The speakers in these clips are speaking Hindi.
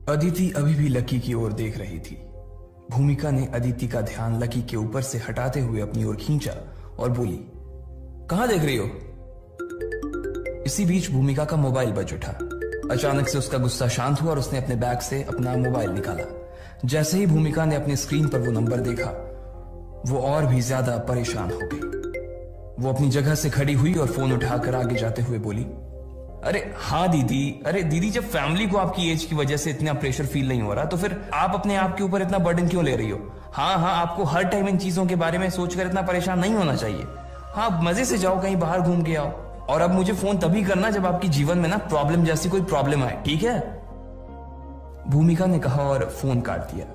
अदिति अभी भी लकी की ओर देख रही थी। भूमिका ने अदिति का ध्यान लकी के ऊपर से हटाते हुए अपनी ओर खींचा और बोली, कहां देख रही हो? इसी बीच भूमिका का मोबाइल बज उठा। अचानक से उसका गुस्सा शांत हुआ और उसने अपने बैग से अपना मोबाइल निकाला। जैसे ही भूमिका ने अपने स्क्रीन पर वो नंबर देखा, वो और भी ज्यादा परेशान हो गई। वो अपनी जगह से खड़ी हुई और फोन उठाकर आगे जाते हुए बोली, अरे हाँ दीदी, अरे दीदी, जब फैमिली को आपकी एज की वजह से इतना प्रेशर फील नहीं हो रहा तो फिर आप अपने आप के ऊपर इतना बर्डन क्यों ले रही हो? हाँ हाँ, आपको हर टाइम इन चीजों के बारे में सोचकर इतना परेशान नहीं होना चाहिए। हाँ, मजे से जाओ, कहीं बाहर घूम के आओ, और अब मुझे फोन तभी करना जब आपकी जीवन में ना प्रॉब्लम जैसी कोई प्रॉब्लम आए, ठीक है? भूमिका ने कहा और फोन काट दिया।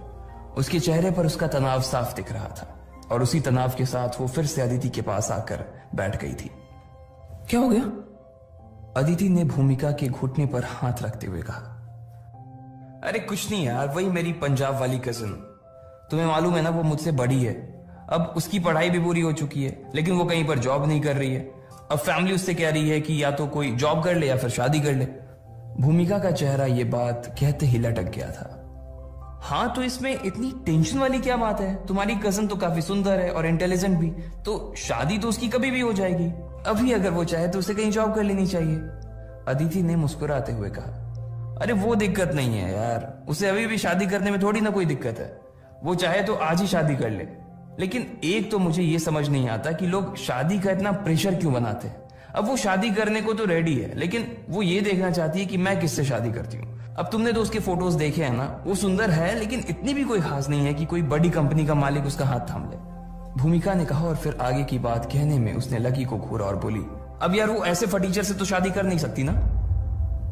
उसके चेहरे पर उसका तनाव साफ दिख रहा था और उसी तनाव के साथ वो फिर से अदिति के पास आकर बैठ गई थी। क्या हो गया? अदिति ने भूमिका के घुटने पर हाथ रखते हुए कहा, अरे कुछ नहीं यार, वही मेरी पंजाब वाली कजिन, तुम्हें मालूम है ना, वो मुझसे बड़ी है। अब उसकी पढ़ाई भी पूरी हो चुकी है, लेकिन वो कहीं पर जॉब नहीं कर रही है। अब फैमिली उससे कह रही है कि या तो कोई जॉब कर ले या फिर शादी कर ले। भूमिका का चेहरा ये बात कहते ही लटक गया था। हाँ, तो इसमें इतनी टेंशन वाली क्या बात है? तुम्हारी कजिन तो काफी सुंदर है और इंटेलिजेंट भी, तो शादी तो उसकी कभी भी हो जाएगी। अभी अगर वो चाहे तो उसे कहीं जॉब कर लेनी चाहिए। अदिति ने मुस्कुराते हुए कहा, अरे वो दिक्कत नहीं है यार, उसे अभी भी शादी करने में थोड़ी ना कोई दिक्कत है। वो चाहे तो आज ही शादी कर ले। लेकिन एक तो मुझे ये समझ नहीं आता कि लोग शादी का इतना प्रेशर क्यों बनाते हैं। अब वो शादी करने को तो रेडी है, लेकिन वो ये देखना चाहती है कि मैं किससे शादी करती हूँ। अब तुमने तो उसके फोटोज देखे हैं ना, वो सुंदर है, लेकिन इतनी भी कोई खास नहीं है कि कोई बड़ी कंपनी का मालिक उसका हाथ थाम ले। भूमिका ने कहा और फिर आगे की बात कहने में उसने लकी को घूरा और बोली, अब यार वो ऐसे फटीचर से तो शादी कर नहीं सकती ना।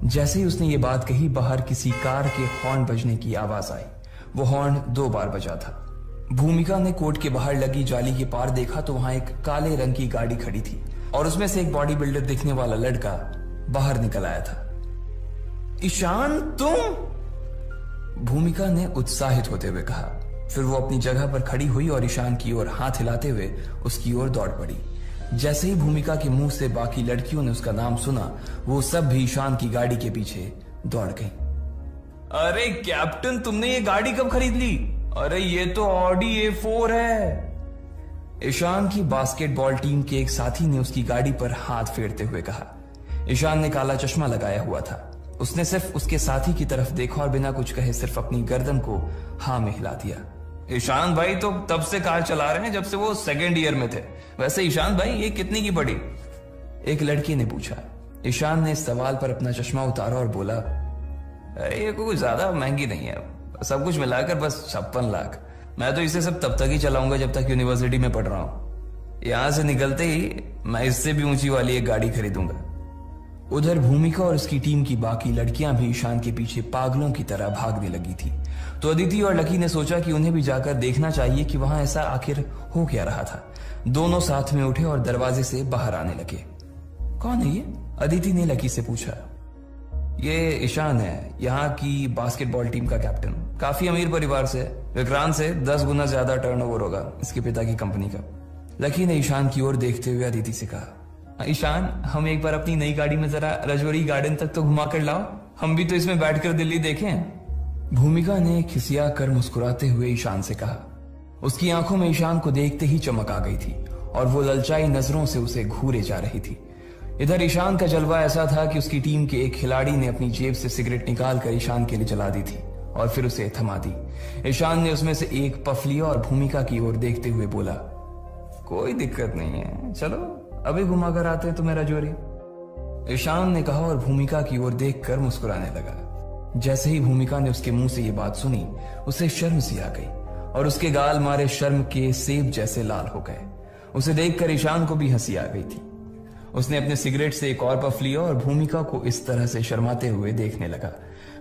जैसे ही उसने ये बात कही, बाहर किसी कार के हॉर्न बजने की आवाज आई। वो हॉर्न 2 बार बजा था। भूमिका ने कोर्ट के बाहर लगी जाली के पार देखा तो वहां एक काले रंग की गाड़ी खड़ी थी और उसमें से एक बॉडी बिल्डर दिखने वाला लड़का बाहर निकल आया था। ईशान, तुम? भूमिका ने उत्साहित होते हुए कहा। फिर वो अपनी जगह पर खड़ी हुई और ईशान की ओर हाथ हिलाते हुए उसकी ओर दौड़ पड़ी। जैसे ही भूमिका के मुंह से बाकी लड़कियों ने उसका नाम सुना, वो सब भी ईशान की गाड़ी के पीछे दौड़ गई। अरे कैप्टन, तुमने ये गाड़ी कब खरीद ली? अरे ये तो ऑडी A4 है। ईशान की बास्केटबॉल टीम के एक साथी ने उसकी गाड़ी पर हाथ फेरते हुए कहा। ईशान ने काला चश्मा लगाया हुआ था। उसने सिर्फ उसके साथी की तरफ देखा और बिना कुछ कहे सिर्फ अपनी गर्दन को हाँ में हिला दिया। ईशान भाई तो तब से कार चला रहे हैं जब से वो 2nd ईयर में थे। वैसे ईशान भाई, ये कितनी की पड़ी? एक लड़की ने पूछा। ईशान ने इस सवाल पर अपना चश्मा उतारा और बोला, अरे ये कोई ज्यादा महंगी नहीं है, सब कुछ मिलाकर बस 56 लाख। मैं तो इसे सब तब तक ही चलाऊंगा जब तक यूनिवर्सिटी में पढ़ रहा हूं। यहां से निकलते ही मैं इससे भी ऊंची वाली एक गाड़ी खरीदूंगा। उधर भूमिका और उसकी टीम की बाकी लड़कियां भी ईशान के पीछे पागलों की तरह भागने लगी थी। तो अदिति और लकी ने सोचा कि उन्हें भी जाकर देखना चाहिए कि वहां ऐसा आखिर हो क्या रहा था। दोनों साथ में उठे और दरवाजे से बाहर आने लगे। कौन है ये? अदिति ने लकी से पूछा। ये ईशान है, यहाँ की बास्केटबॉल टीम का कैप्टन। काफी अमीर परिवार से, विक्रांत से 10 गुना ज्यादा टर्नओवर होगा इसके पिता की कंपनी का। लकी ने ईशान की ओर देखते हुए अदिति से कहा, ईशान, हम एक बार अपनी नई गाड़ी में जरा रजौरी गार्डन तक तो घुमा कर लाओ, हम भी तो इसमें बैठकर दिल्ली देखें। भूमिका ने खिसिया कर मुस्कुराते हुए ईशान से कहा। उसकी आंखों में ईशान को देखते ही चमक आ गई थी और वो ललचाई नजरों से उसे घूरे जा रही थी। इधर ईशान का जलवा ऐसा था कि उसकी टीम के एक खिलाड़ी ने अपनी जेब से सिगरेट निकाल कर ईशान के लिए जला दी थी और फिर उसे थमा दी। ईशान ने उसमें से एक पफ लिया और भूमिका की ओर देखते हुए बोला, कोई दिक्कत नहीं है, चलो अभी घुमा कर आते हैं तुम्हें रजौरी। ईशान ने कहा और भूमिका की ओर देखकर मुस्कुराने लगा। जैसे ही भूमिका ने उसके मुंह से ये बात सुनी, उसे शर्म सी आ गई और उसके गाल मारे शर्म के सेब जैसे लाल हो गए। उसे देखकर ईशान को भी हंसी आ गई थी। उसने अपने सिगरेट से एक और पफ लिया और भूमिका को इस तरह से शर्माते हुए देखने लगा।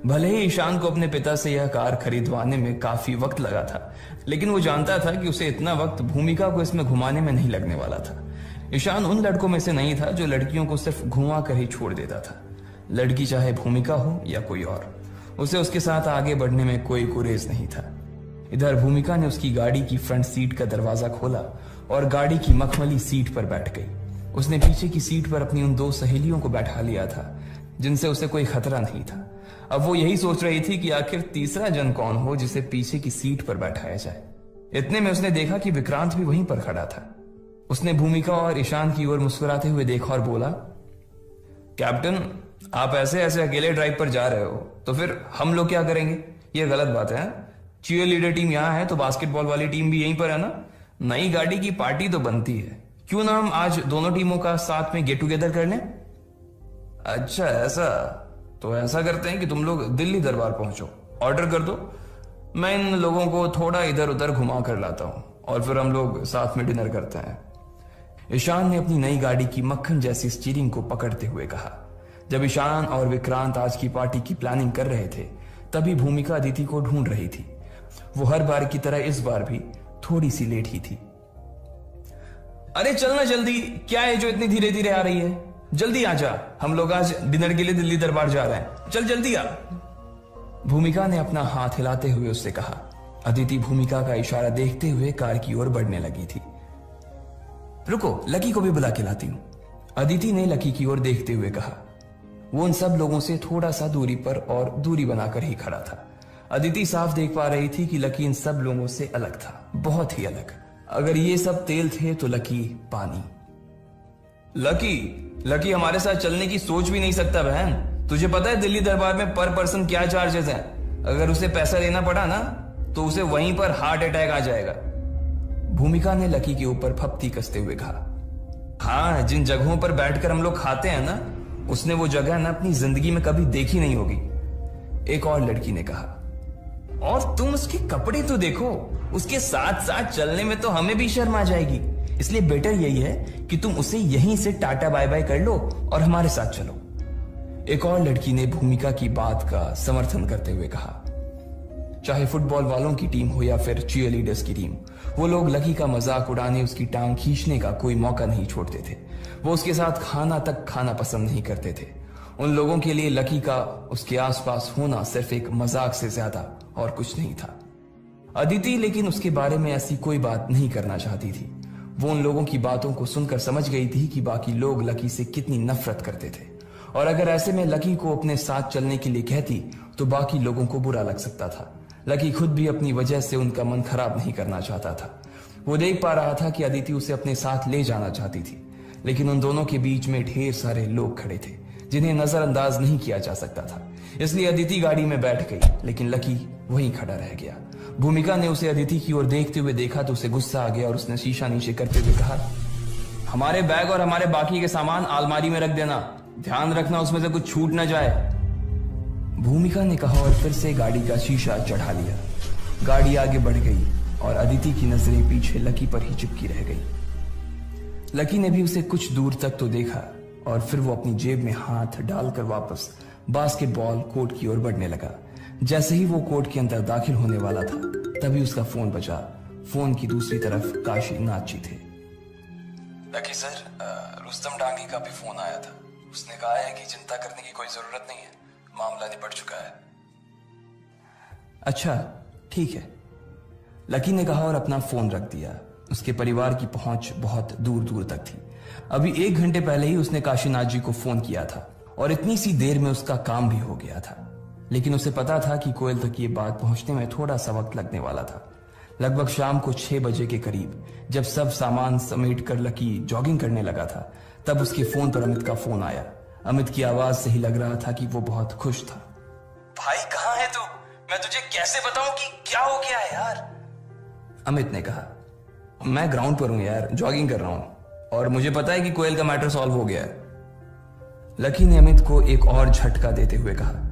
भले ही ईशान को अपने पिता से यह कार खरीदवाने में काफी वक्त लगा था, लेकिन वो जानता था कि उसे इतना वक्त भूमिका को इसमें घुमाने में नहीं लगने वाला था। ईशान उन लड़कों में से नहीं था जो लड़कियों को सिर्फ घुमा कर ही छोड़ देता था। लड़की चाहे भूमिका हो या कोई और, उसे उसके साथ आगे बढ़ने में कोई गुरेज नहीं था। इधर भूमिका ने उसकी गाड़ी की फ्रंट सीट का दरवाजा खोला और गाड़ी की मखमली सीट पर बैठ गई। उसने पीछे की सीट पर अपनी उन 2 सहेलियों को बैठा लिया था जिनसे उसे कोई खतरा नहीं था। अब वो यही सोच रही थी कि आखिर तीसरा जन कौन हो जिसे पीछे की सीट पर बैठाया जाए। इतने में उसने देखा कि विक्रांत भी वहीं पर खड़ा था। उसने भूमिका और ईशान की ओर मुस्कुराते हुए देखा और बोला, कैप्टन, आप ऐसे ऐसे अकेले ड्राइव पर जा रहे हो तो फिर हम लोग क्या करेंगे? ये गलत बात है। चीयर लीडर टीम यहाँ है तो बास्केटबॉल वाली टीम भी यहीं पर है ना। नई गाड़ी की पार्टी तो बनती है, क्यों ना हम आज दोनों टीमों का साथ में गेट टुगेदर कर लें? अच्छा ऐसा, तो ऐसा करते हैं कि तुम लोग दिल्ली दरबार पहुंचो, ऑर्डर कर दो, मैं इन लोगों को थोड़ा इधर उधर घुमा कर लाता हूं और फिर हम लोग साथ में डिनर करते हैं। ईशान ने अपनी नई गाड़ी की मक्खन जैसी स्टीयरिंग को पकड़ते हुए कहा। जब ईशान और विक्रांत आज की पार्टी की प्लानिंग कर रहे थे तभी भूमिका अदिति को ढूंढ रही थी। वो हर बार की तरह इस बार भी थोड़ी सी लेट ही थी। अरे चलना जल्दी, क्या है जो इतनी धीरे धीरे आ रही है? जल्दी आ जा, हम लोग आज डिनर के लिए दिल्ली दरबार जा रहे हैं, चल जल्दी आ। भूमिका ने अपना हाथ हिलाते हुए उससे कहा। अदिति भूमिका का इशारा देखते हुए कार की ओर बढ़ने लगी थी। रुको, लकी को भी बुला के लाती हूं, अदिति ने लकी की ओर देखते हुए कहा। वो उन सब लोगों से थोड़ा सा दूरी पर और दूरी बनाकर ही खड़ा था। अदिति साफ देख पा रही थी कि लकी इन सब लोगों से अलग था, बहुत ही अलग। अगर ये सब तेल थे तो लकी पानी। लकी हमारे साथ चलने की सोच भी नहीं सकता बहन। तुझे पता है दिल्ली दरबार में पर पर्सन क्या चार्जेस हैं? अगर उसे पैसा देना पड़ा ना तो उसे वहीं पर हार्ट अटैक आ जाएगा। भूमिका ने लकी के ऊपर फप्ती कसते हुए कहा। हाँ, जिन जगहों पर बैठकर हम लोग खाते हैं ना, उसने वो जगह ना अपनी जिंदगी में कभी देखी नहीं होगी, एक और लड़की ने कहा। और तुम उसके कपड़े तो देखो, उसके साथ साथ चलने में तो हमें भी शर्म आ जाएगी। इसलिए बेटर यही है कि तुम उसे यहीं से टाटा बाय बाय कर लो और हमारे साथ चलो, एक और लड़की ने भूमिका की बात का समर्थन करते हुए कहा। चाहे फुटबॉल वालों की टीम हो या फिर चीयर लीडर्स की टीम, वो लोग लकी का मजाक उड़ाने, उसकी टांग खींचने का कोई मौका नहीं छोड़ते थे। वो उसके साथ खाना तक खाना पसंद नहीं करते थे। उन लोगों के लिए लकी का उसके आसपास होना सिर्फ एक मजाक से ज्यादा और कुछ नहीं था। अदिति लेकिन उसके बारे में ऐसी कोई बात नहीं करना चाहती थी। वो उन लोगों की बातों को सुनकर समझ गई थी कि बाकी लोग लकी से कितनी नफरत करते थे, और अगर ऐसे में लकी को अपने साथ चलने के लिए कहती तो बाकी लोगों को बुरा लग सकता था। लकी खुद भी अपनी वजह से उनका मन खराब नहीं करना चाहता था। वो देख पा रहा था कि अदिति उसे अपने साथ ले जाना चाहती थी, लेकिन उन दोनों के बीच में ढेर सारे लोग खड़े थे जिन्हें नजरअंदाज नहीं किया जा सकता था। इसलिए अदिति गाड़ी में बैठ गई, लेकिन लकी वहीं खड़ा रह गया। भूमिका ने उसे अदिति की ओर देखते हुए देखा तो उसे गुस्सा आ गया और उसने शीशा नीचे करते हुए कहा, हमारे बैग और हमारे बाकी के सामान अलमारी में रख देना, ध्यान रखना उसमें से कुछ छूट न जाए। भूमिका ने कहा और फिर से गाड़ी का शीशा चढ़ा लिया। गाड़ी आगे बढ़ गई और अदिति की नजरें पीछे लकी पर ही चिपकी रह गई। लकी ने भी उसे कुछ दूर तक तो देखा और फिर वो अपनी जेब में हाथ डालकर वापस बास्केटबॉल कोर्ट की ओर बढ़ने लगा। जैसे ही वो कोर्ट के अंदर दाखिल होने वाला था तभी उसका फोन बजा। फोन की दूसरी तरफ काशीनाथ जी थे। लकी सर, रुस्तम डांगी का भी फोन आया था। उसने कहा है कि चिंता करने की कोई जरूरत नहीं है, मामला निपट चुका है। अच्छा ठीक है, लकी ने कहा और अपना फोन रख दिया। उसके परिवार की पहुंच बहुत दूर दूर तक थी। अभी 1 घंटे पहले ही उसने काशीनाथ जी को फोन किया था और इतनी सी देर में उसका काम भी हो गया था। लेकिन उसे पता था कि कोयल तक ये बात पहुंचने में थोड़ा सा वक्त लगने वाला था। लगभग शाम को 6 बजे के करीब जब सब सामान समेट कर लकी जॉगिंग करने लगा था तब उसके फोन पर अमित का फोन आया। अमित की आवाज से ही लग रहा था कि वो बहुत खुश था। भाई कहाँ है तू? मैं तुझे कैसे बताऊं कि क्या हो गया है यार? अमित ने कहा, मैं ग्राउंड पर हूं यार, जॉगिंग कर रहा हूं और मुझे पता है कि कोयल का मैटर सॉल्व हो गया है। लकी ने अमित को एक और झटका देते हुए कहा।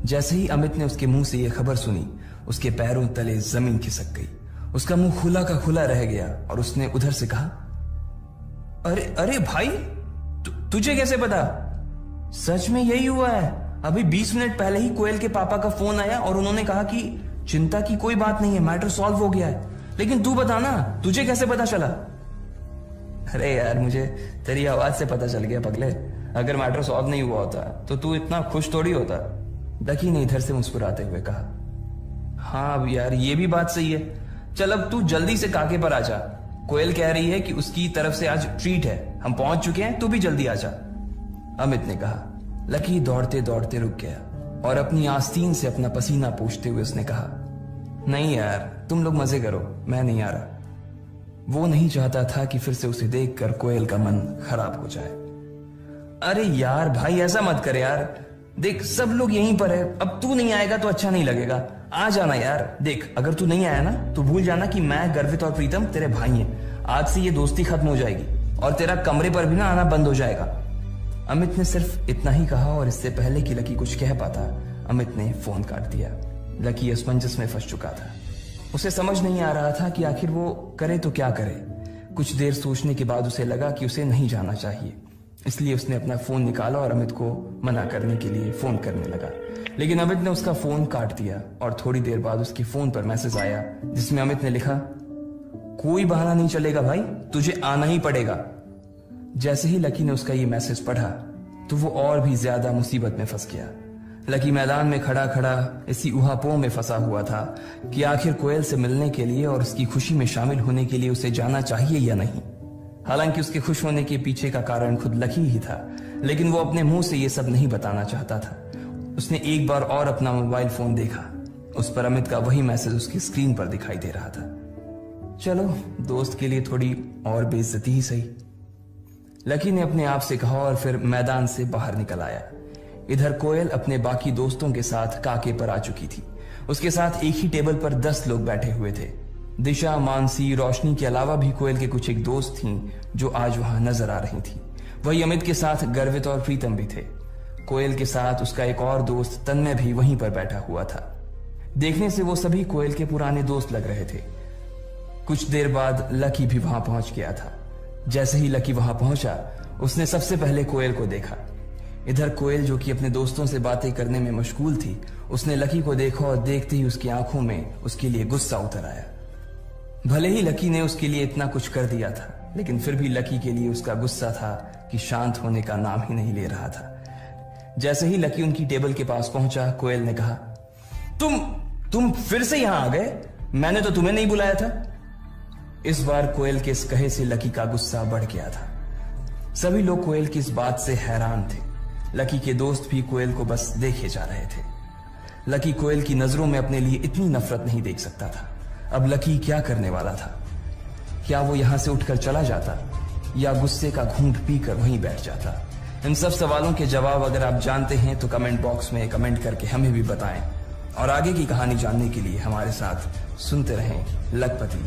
जैसे ही अमित ने उसके मुंह से यह खबर सुनी उसके पैरों तले जमीन खिसक गई। उसका मुंह खुला का खुला रह गया और उसने उधर से कहा, अरे भाई तुझे कैसे पता? सच में यही हुआ है। अभी 20 मिनट पहले ही कोयल के पापा का फोन आया और उन्होंने कहा कि चिंता की कोई बात नहीं है, मैटर सॉल्व हो गया है। लेकिन तू बता ना, तुझे कैसे पता चला? अरे यार, मुझे तेरी आवाज से पता चल गया पगले। अगर मैटर सॉल्व नहीं हुआ होता तो तू इतना खुश थोड़ी होता। लकी ने इधर से मुस्कुराते हुए कहा, हाँ अब यार ये भी बात सही है। चल अब तू जल्दी से काके पर आ जा। कोयल कह रही है कि उसकी तरफ से आज ट्रीट है, हम पहुंच चुके हैं, तू भी जल्दी आ जा। अमित ने कहा। लकी दौड़ते दौड़ते रुक गया। और अपनी आस्तीन से अपना पसीना पोंछते हुए उसने कहा, नहीं यार, तुम लोग मजे करो, मैं नहीं आ रहा। वो नहीं चाहता था कि फिर से उसे देखकर कोयल का मन खराब हो जाए। अरे यार भाई, ऐसा मत कर यार, देख सब लोग यहीं पर है, अब तू नहीं आएगा तो अच्छा नहीं लगेगा, आ जाना यार। देख अगर तू नहीं आया ना तो भूल जाना कि मैं, गर्वित और प्रीतम तेरे भाई हैं। आज से ये दोस्ती खत्म हो जाएगी और तेरा कमरे पर भी ना आना बंद हो जाएगा। अमित ने सिर्फ इतना ही कहा और इससे पहले कि लकी कुछ कह पाता, अमित ने फोन काट दिया। लकी असमंजस में फंस चुका था। उसे समझ नहीं आ रहा था कि आखिर वो करे तो क्या करे। कुछ देर सोचने के बाद उसे लगा कि उसे नहीं जाना चाहिए, इसलिए उसने अपना फोन निकाला और अमित को मना करने के लिए फोन करने लगा। लेकिन अमित ने उसका फोन काट दिया और थोड़ी देर बाद उसके फोन पर मैसेज आया जिसमें अमित ने लिखा, कोई बहाना नहीं चलेगा भाई, तुझे आना ही पड़ेगा। जैसे ही लकी ने उसका ये मैसेज पढ़ा तो वो और भी ज्यादा मुसीबत में फंस गया। लकी मैदान में खड़ा खड़ा इसी उहापोह में फंसा हुआ था कि आखिर कोयल से मिलने के लिए और उसकी खुशी में शामिल होने के लिए उसे जाना चाहिए या नहीं। हालांकि उसके खुश होने के पीछे का कारण खुद लकी ही था, लेकिन वो अपने मुंह से ये सब नहीं बताना चाहता था। उसने एक बार और अपना मोबाइल फोन देखा, उस पर अमित का वही मैसेज उसकी स्क्रीन पर दिखाई दे रहा था। चलो दोस्त के लिए थोड़ी और बेइज्जती ही सही, लकी ने अपने आप से कहा और फिर मैदान से बाहर निकल आया। इधर कोयल अपने बाकी दोस्तों के साथ काके पर आ चुकी थी। उसके साथ एक ही टेबल पर 10 लोग बैठे हुए थे। दिशा, मानसी, रोशनी के अलावा भी कोयल के कुछ एक दोस्त थीं जो आज वहां नजर आ रही थी। वही अमित के साथ गर्वित और प्रीतम भी थे। कोयल के साथ उसका एक और दोस्त तन्मय भी वहीं पर बैठा हुआ था। देखने से वो सभी कोयल के पुराने दोस्त लग रहे थे। कुछ देर बाद लकी भी वहां पहुंच गया था। जैसे ही लकी वहां पहुंचा, उसने सबसे पहले कोयल को देखा। इधर कोयल, जो कि अपने दोस्तों से बातें करने में मशगूल थी, उसने लकी को देखा और देखते ही उसकी आंखों में उसके लिए गुस्सा उतर आया। भले ही लकी ने उसके लिए इतना कुछ कर दिया था, लेकिन फिर भी लकी के लिए उसका गुस्सा था कि शांत होने का नाम ही नहीं ले रहा था। जैसे ही लकी उनकी टेबल के पास पहुंचा, कोयल ने कहा, तुम फिर से यहां आ गए? मैंने तो तुम्हें नहीं बुलाया था। इस बार कोयल के इस कहे से लकी का गुस्सा बढ़ गया था। सभी लोग कोयल की इस बात से हैरान थे। लकी के दोस्त भी कोयल को बस देखे जा रहे थे। लकी कोयल की नजरों में अपने लिए इतनी नफरत नहीं देख सकता था। अब लकी क्या करने वाला था? क्या वो यहां से उठकर चला जाता या गुस्से का घूंट पीकर वहीं बैठ जाता? इन सब सवालों के जवाब अगर आप जानते हैं तो कमेंट बॉक्स में कमेंट करके हमें भी बताएं, और आगे की कहानी जानने के लिए हमारे साथ सुनते रहें लखपति।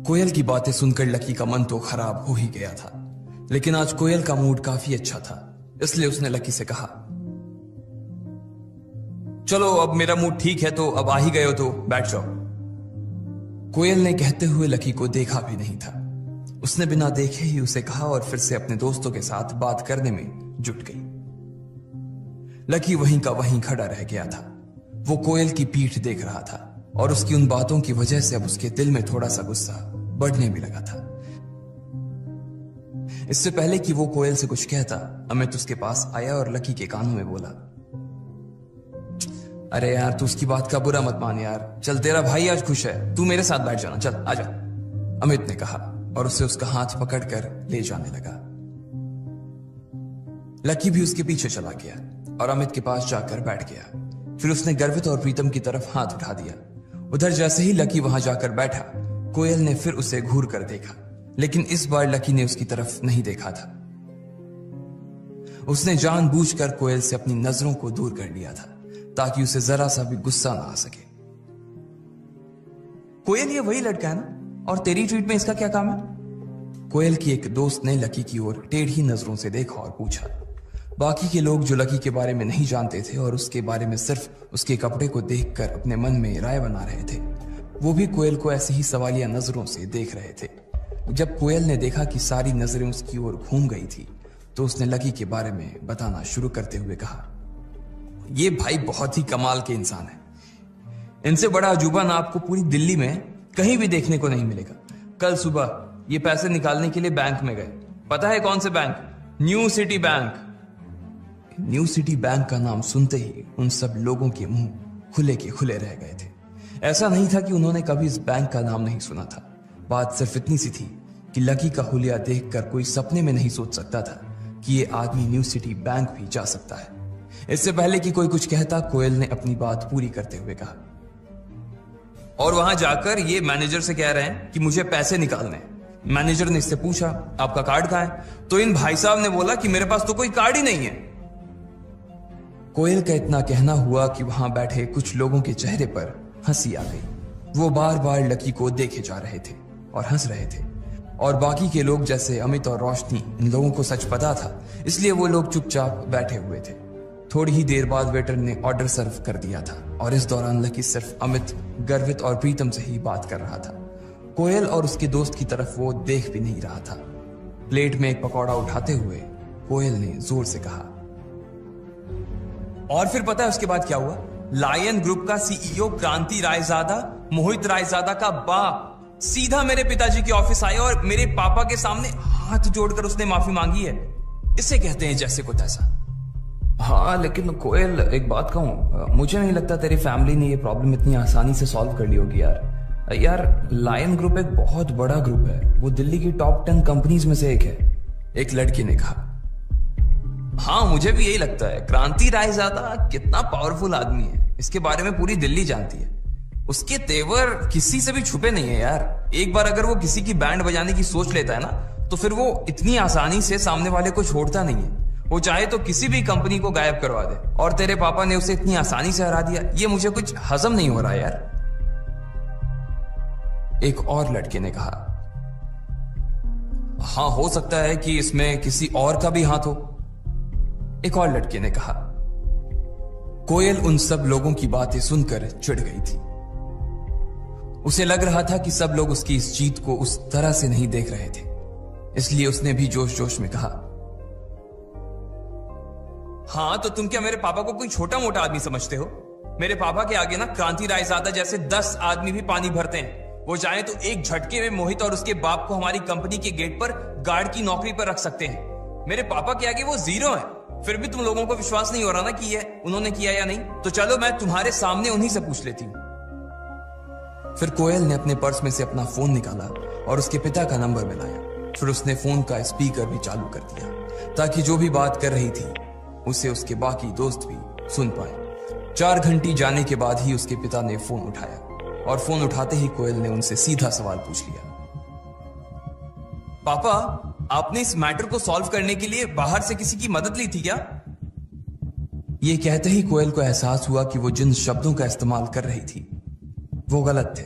कोयल की बातें सुनकर लकी का मन तो खराब हो ही गया था, लेकिन आज कोयल का मूड काफी अच्छा था, इसलिए उसने लकी से कहा, चलो अब मेरा मूड ठीक है तो अब आ ही गए हो तो बैठ जाओ। कोयल ने कहते हुए लकी को देखा भी नहीं था। उसने बिना देखे ही उसे कहा और फिर से अपने दोस्तों के साथ बात करने में जुट गई। लकी वहीं का वहीं खड़ा रह गया था। वो कोयल की पीठ देख रहा था और उसकी उन बातों की वजह से अब उसके दिल में थोड़ा सा गुस्सा बढ़ने भी लगा था। इससे पहले कि वो कोयल से कुछ कहता, अमित उसके पास आया और लकी के कानों में बोला, अरे यार तू उसकी बात का बुरा मत मान यार, चल तेरा भाई आज खुश है, तू मेरे साथ बैठ जाना, चल आजा। अमित ने कहा और उसे उसका हाथ पकड़कर ले जाने लगा। लकी भी उसके पीछे चला गया और अमित के पास जाकर बैठ गया। फिर उसने गर्वित और प्रीतम की तरफ हाथ उठा दिया। उधर जैसे ही लकी वहां जाकर बैठा, कोयल ने फिर उसे घूर कर देखा, लेकिन इस बार लकी ने उसकी तरफ नहीं देखा था। उसने जानबूझकर कोयल से अपनी नजरों को दूर कर लिया था ताकि उसे जरा सा भी गुस्सा ना आ सके। कोयल, ये वही लड़का है ना, और तेरी ट्रीट में इसका क्या काम है? कोयल की एक दोस्त ने लकी की ओर टेढ़ी नजरों से देखा और पूछा। बाकी के लोग जो लकी के बारे में नहीं जानते थे और उसके बारे में सिर्फ उसके कपड़े को देखकर अपने मन में राय बना रहे थे, वो भी कोयल को ऐसे ही सवालिया नजरों से देख रहे थे। जब कोयल ने देखा कि सारी नजरें उसकी ओर घूम गई थी, तो उसने लकी के बारे में बताना शुरू करते हुए कहा, ये भाई बहुत ही कमाल के इंसान है। इनसे बड़ा अजूबा ना आपको पूरी दिल्ली में कहीं भी देखने को नहीं मिलेगा। कल सुबह ये पैसे निकालने के लिए बैंक में गए। पता है कौन से bank? New city bank. New city bank का नाम सुनते ही उन सब लोगों के मुंह खुले के खुले रह गए थे। ऐसा नहीं था कि उन्होंने कभी इस बैंक का नाम नहीं सुना था। बात सिर्फ इतनी सी थी कि लकी का हुलिया देखकर कोई सपने में नहीं सोच सकता था कि ये आदमी न्यू सिटी बैंक भी जा सकता है। इससे पहले कि कोई कुछ कहता, कोयल ने अपनी बात पूरी करते हुए कहा, और वहां जाकर ये मैनेजर से कह रहे हैं कि मुझे पैसे निकालने हैं। मैनेजर ने इससे पूछा, आपका कार्ड कहां है? तो इन भाई साहब ने बोला कि मेरे पास तो कोई कार्ड ही नहीं है। कोयल का इतना कहना हुआ कि वहां बैठे कुछ लोगों के चेहरे पर हंसी आ गई। वो बार बार लकी को देखे जा रहे थे और हंस रहे थे, और बाकी के लोग जैसे अमित और रोशनी, इन लोगों को सच पता था, इसलिए वो लोग चुपचाप बैठे हुए थे। थोड़ी ही देर बाद वेटर ने ऑर्डर सर्व कर दिया था, और इस दौरान लकी सिर्फ अमित, गर्वित और प्रीतम से ही बात कर रहा था। कोयल और उसके दोस्त की तरफ वो देख भी नहीं रहा था। प्लेट में एक पकौड़ा उठाते हुए कोयल ने जोर से कहा, और फिर पता है उसके बाद क्या हुआ? लायन ग्रुप का सीईओ क्रांति रायजादा, मोहित रायजादा का बाप, सीधा मेरे पिताजी के ऑफिस आया और मेरे पापा के सामने हाथ जोड़कर उसने माफी मांगी है। इसे कहते हैं जैसे को तैसा। हाँ, लेकिन कोयल, एक बात कहूं, मुझे नहीं लगता तेरी फैमिली ने ये प्रॉब्लम इतनी आसानी से सॉल्व कर ली होगी यार। लायन ग्रुप एक बहुत बड़ा ग्रुप है, वो दिल्ली की टॉप 10 कंपनीज में से एक है। एक लड़की ने कहा, हाँ मुझे भी यही लगता है। क्रांति रायजादा कितना पावरफुल आदमी है, इसके बारे में पूरी दिल्ली जानती है। उसके तेवर किसी से भी छुपे नहीं है यार। एक बार अगर वो किसी की बैंड बजाने की सोच लेता है ना, तो फिर वो इतनी आसानी से सामने वाले को छोड़ता नहीं है। वो चाहे तो किसी भी कंपनी को गायब करवा दे, और तेरे पापा ने उसे इतनी आसानी से हरा दिया, ये मुझे कुछ हजम नहीं हो रहा यार। एक और लड़के ने कहा, हाँ हो सकता है कि इसमें किसी और का भी हाथ हो। एक और लड़के ने कहा। कोयल उन सब लोगों की बातें सुनकर चिढ़ गई थी। उसे लग रहा था कि सब लोग उसकी इस जीत को उस तरह से नहीं देख रहे थे, इसलिए उसने भी जोश जोश में कहा, हाँ तो तुम क्या मेरे पापा को कोई छोटा मोटा आदमी समझते हो? मेरे पापा के आगे ना क्रांति रायजादा जैसे 10 आदमी भी पानी भरते हैं। वो चाहे तो एक झटके में मोहित और उसके बाप को हमारी कंपनी के गेट पर गार्ड की नौकरी पर रख सकते हैं। मेरे पापा के आगे वो जीरो है। फिर भी तुम लोगों को विश्वास नहीं हो रहा ना कि ये उन्होंने किया या नहीं? तो चलो मैं तुम्हारे सामने उन्हीं से पूछ लेती हूँ। फिर कोयल ने अपने पर्स में से अपना फोन निकाला और उसके पिता का नंबर मिलाया। फिर उसने फोन का स्पीकर भी चालू कर दिया, ताकि जो भी बात कर रही थी उसे उसके बाकी दोस्त भी सुन पाए। 4 घंटे जाने के बाद ही उसके पिता ने फोन उठाया, और फोन उठाते ही कोयल ने उनसे सीधा सवाल पूछ लिया, पापा आपने इस मैटर को सॉल्व करने के लिए बाहर से किसी की मदद ली थी क्या? यह कहते ही कोयल को एहसास हुआ कि वो जिन शब्दों का इस्तेमाल कर रही थी वो गलत थे।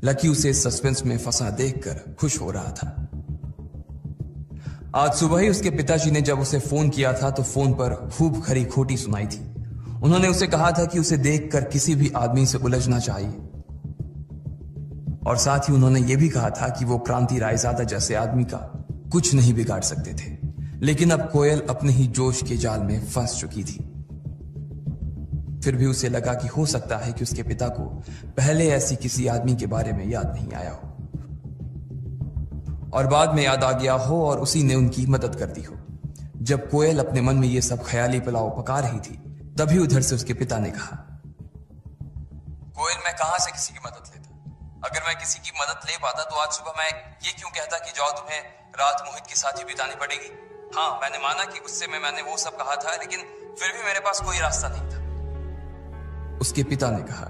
लकी उसे सस्पेंस में फंसा देखकर खुश हो रहा था। आज सुबह ही उसके पिताजी ने जब उसे फोन किया था तो फोन पर खूब खरी खोटी सुनाई थी। उन्होंने उसे कहा था कि उसे देखकर किसी भी आदमी से उलझना चाहिए, और साथ ही उन्होंने यह भी कहा था कि वो क्रांति रायजादा जैसे आदमी का कुछ नहीं बिगाड़ सकते थे। लेकिन अब कोयल अपने ही जोश के जाल में फंस चुकी थी। फिर भी उसे लगा कि हो सकता है कि उसके पिता को पहले ऐसी किसी आदमी के बारे में याद नहीं आया हो, और बाद में याद आ गया हो और उसी ने उनकी मदद कर दी हो। जब कोयल अपने मन में यह सब ख्याली पुलाव पका रही थी, तभी उधर से उसके पिता ने कहा, कोयल मैं कहां से किसी की मदद लेता? अगर मैं किसी की मदद ले पाता तो आज सुबह मैं ये क्यों कहता कि जाओ तुम्हें रात मोहित के साथ ही बितानी पड़ेगी। हाँ मैंने माना कि गुस्से में मैंने वो सब कहा था, लेकिन फिर भी मेरे पास कोई रास्ता नहीं था, उसके पिता ने कहा।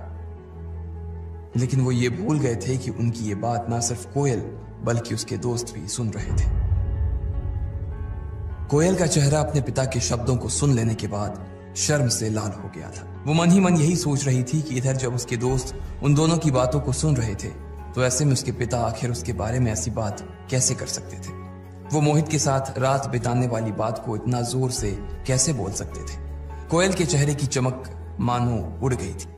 लेकिन वो ये भूल गए थे कि उनकी ये बात ना सिर्फ कोयल बल्कि उसके दोस्त भी सुन रहे थे। कोयल का चेहरा अपने पिता के शब्दों को सुन लेने के बाद शर्म से लाल हो गया था। वो मन ही मन यही सोच रही थी कि इधर जब उसके दोस्त उन दोनों की बातों को सुन रहे थे, तो ऐसे में उसके पिता आखिर उसके बारे में ऐसी बात कैसे कर सकते थे? वो मोहित के साथ रात बिताने वाली बात को इतना जोर से कैसे बोल सकते थे? कोयल के चेहरे की चमक मानो उड़ गई थी,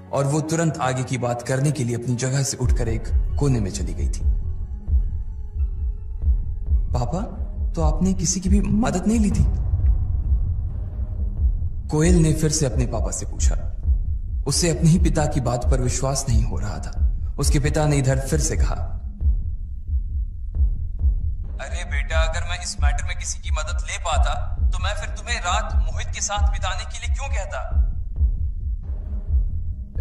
और वो तुरंत आगे की बात करने के लिए अपनी जगह से उठकर एक कोने में चली गई थी। पापा, तो आपने किसी की भी मदद नहीं ली थी? कोयल ने फिर से अपने पापा से पूछा। उसे अपने ही पिता की बात पर विश्वास नहीं हो रहा था। उसके पिता ने इधर फिर से कहा, अरे बेटा, अगर मैं इस मैटर में किसी की मदद ले पाता तो मैं फिर तुम्हें रात मोहित के साथ बिताने के लिए क्यों कहता?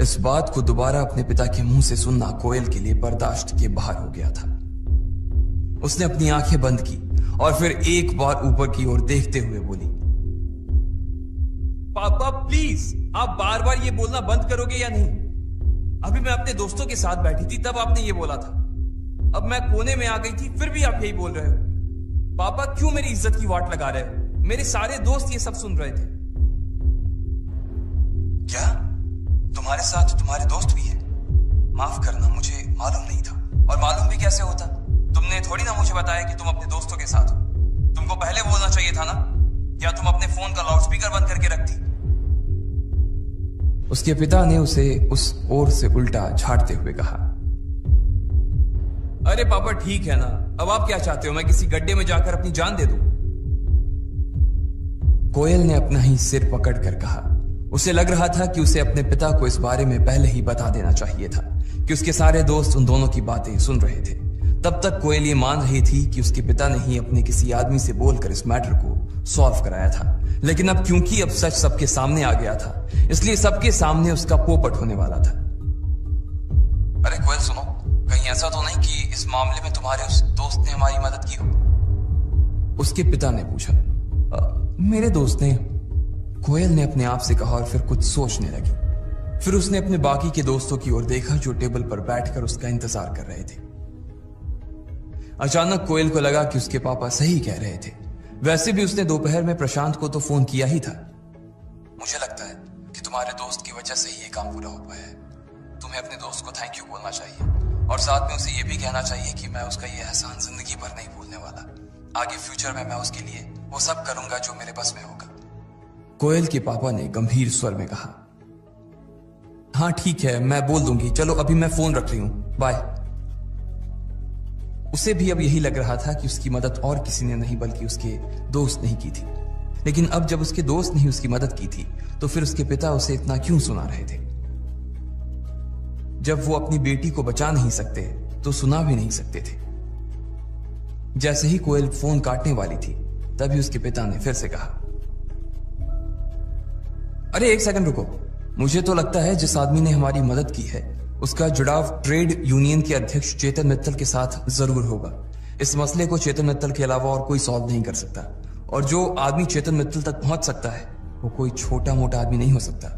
इस बात को दोबारा अपने पिता के मुंह से सुनना कोयल के लिए बर्दाश्त के बाहर हो गया था। उसने अपनी आंखें बंद की और फिर एक बार ऊपर की ओर देखते हुए बोली, पापा प्लीज, आप बार बार ये बोलना बंद करोगे या नहीं? अभी मैं अपने दोस्तों के साथ बैठी थी तब आपने ये बोला था। अब मैं कोने में आ गई थी फिर भी आप यही बोल रहे हो। पापा क्यों मेरी इज्जत की वाट लगा रहे हो? मेरे सारे दोस्त ये सब सुन रहे थे। क्या तुम्हारे साथ तुम्हारे दोस्त भी हैं? माफ करना, मुझे मालूम नहीं था। और मालूम भी कैसे होता? तुमने थोड़ी ना मुझे बताया कि तुम अपने दोस्तों के साथ हो। तुमको पहले बोलना चाहिए था ना। क्या तुम अपने फोन का लाउडस्पीकर बंद करके रखती? उसके पिता ने उसे उस ओर से उल्टा झाड़ते हुए कहा, अरे पापा ठीक है ना, अब आप क्या चाहते हो, मैं किसी गड्ढे में जाकर अपनी जान दे दूं? कोयल ने अपना ही सिर पकड़कर कहा। उसे लग रहा था कि उसे अपने पिता को इस बारे में पहले ही बता देना चाहिए था कि उसके सारे दोस्त उन दोनों की बातें सुन रहे थे। तब तक कोयल ये मान रही थी कि उसके पिता ने ही अपने किसी आदमी से बोलकर इस मैटर को सॉल्व कराया था। लेकिन अब क्योंकि अब सच सबके सामने आ गया था, इसलिए सबके सामने उसका पोपट होने वाला था। अरे कोयल सुनो, कहीं ऐसा तो नहीं कि इस मामले में तुम्हारे उस दोस्त ने हमारी मदद की हो? उसके पिता ने पूछा। मेरे दोस्त ने? कोयल ने अपने आप से कहा और फिर कुछ सोचने लगी। फिर उसने अपने बाकी के दोस्तों की ओर देखा जो टेबल पर बैठकर उसका इंतजार कर रहे थे। अचानक कोयल को लगा कि उसके पापा सही कह रहे थे। वैसे भी उसने दोपहर में प्रशांत को तो फोन किया ही था। मुझे लगता है कि तुम्हारे दोस्त की वजह से ही ये काम पूरा हो पाया है। तुम्हें अपने दोस्त को थैंक यू बोलना चाहिए और साथ में उसे ये भी कहना चाहिए कि मैं उसका ये एहसान जिंदगी भर नहीं भूलने वाला। आगे फ्यूचर में मैं उसके लिए वो सब करूंगा जो मेरे बस में होगा। कोयल के पापा ने गंभीर स्वर में कहा। हाँ ठीक है, मैं बोल दूंगी। चलो अभी मैं फोन रख रही हूं, बाय। उसे भी अब यही लग रहा था कि उसकी मदद और किसी ने नहीं बल्कि उसके दोस्त ने ही की थी। लेकिन अब जब उसके दोस्त ने ही उसकी मदद की थी तो फिर उसके पिता उसे इतना क्यों सुना रहे थे? जब वो अपनी बेटी को बचा नहीं सकते तो सुना भी नहीं सकते थे। जैसे ही कोयल फोन काटने वाली थी तभी उसके पिता ने फिर से कहा, अरे एक सेकंड रुको। मुझे तो लगता है जिस आदमी ने हमारी मदद की है उसका जुड़ाव ट्रेड यूनियन के अध्यक्ष चेतन मित्तल के साथ जरूर होगा। इस मसले को चेतन मित्तल के अलावा और कोई सॉल्व नहीं कर सकता। और जो आदमी चेतन मित्तल तक पहुंच सकता है वो कोई छोटा मोटा आदमी नहीं हो सकता।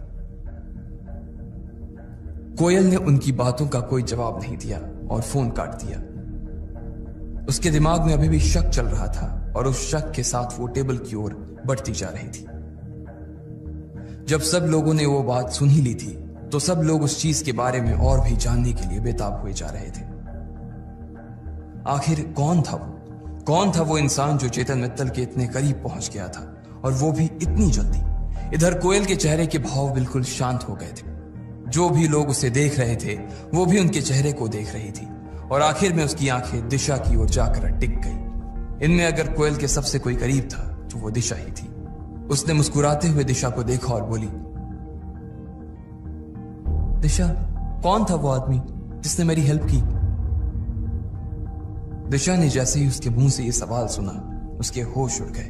कोयल ने उनकी बातों का कोई जवाब नहीं दिया और फोन काट दिया। उसके दिमाग में अभी भी शक चल रहा था और उस शक के साथ वो टेबल की ओर बढ़ती जा रही थी। जब सब लोगों ने वो बात सुन ही ली थी तो सब लोग उस चीज के बारे में और भी जानने के लिए बेताब हुए जा रहे थे। आखिर कौन था वो इंसान जो चेतन मित्तल के इतने करीब पहुंच गया था और वो भी इतनी जल्दी? इधर कोयल के चेहरे के भाव बिल्कुल शांत हो गए थे। जो भी लोग उसे देख रहे थे वो भी उनके चेहरे को देख रही थी और आखिर में उसकी आंखें दिशा की ओर जाकर टिक गई। इनमें अगर कोयल के सबसे कोई करीब था तो वो दिशा ही थी। उसने मुस्कुराते हुए दिशा को देखा और बोली, दिशा, कौन था वो आदमी जिसने मेरी हेल्प की? दिशा ने जैसे ही उसके मुंह से ये सवाल सुना उसके होश उड़ गए।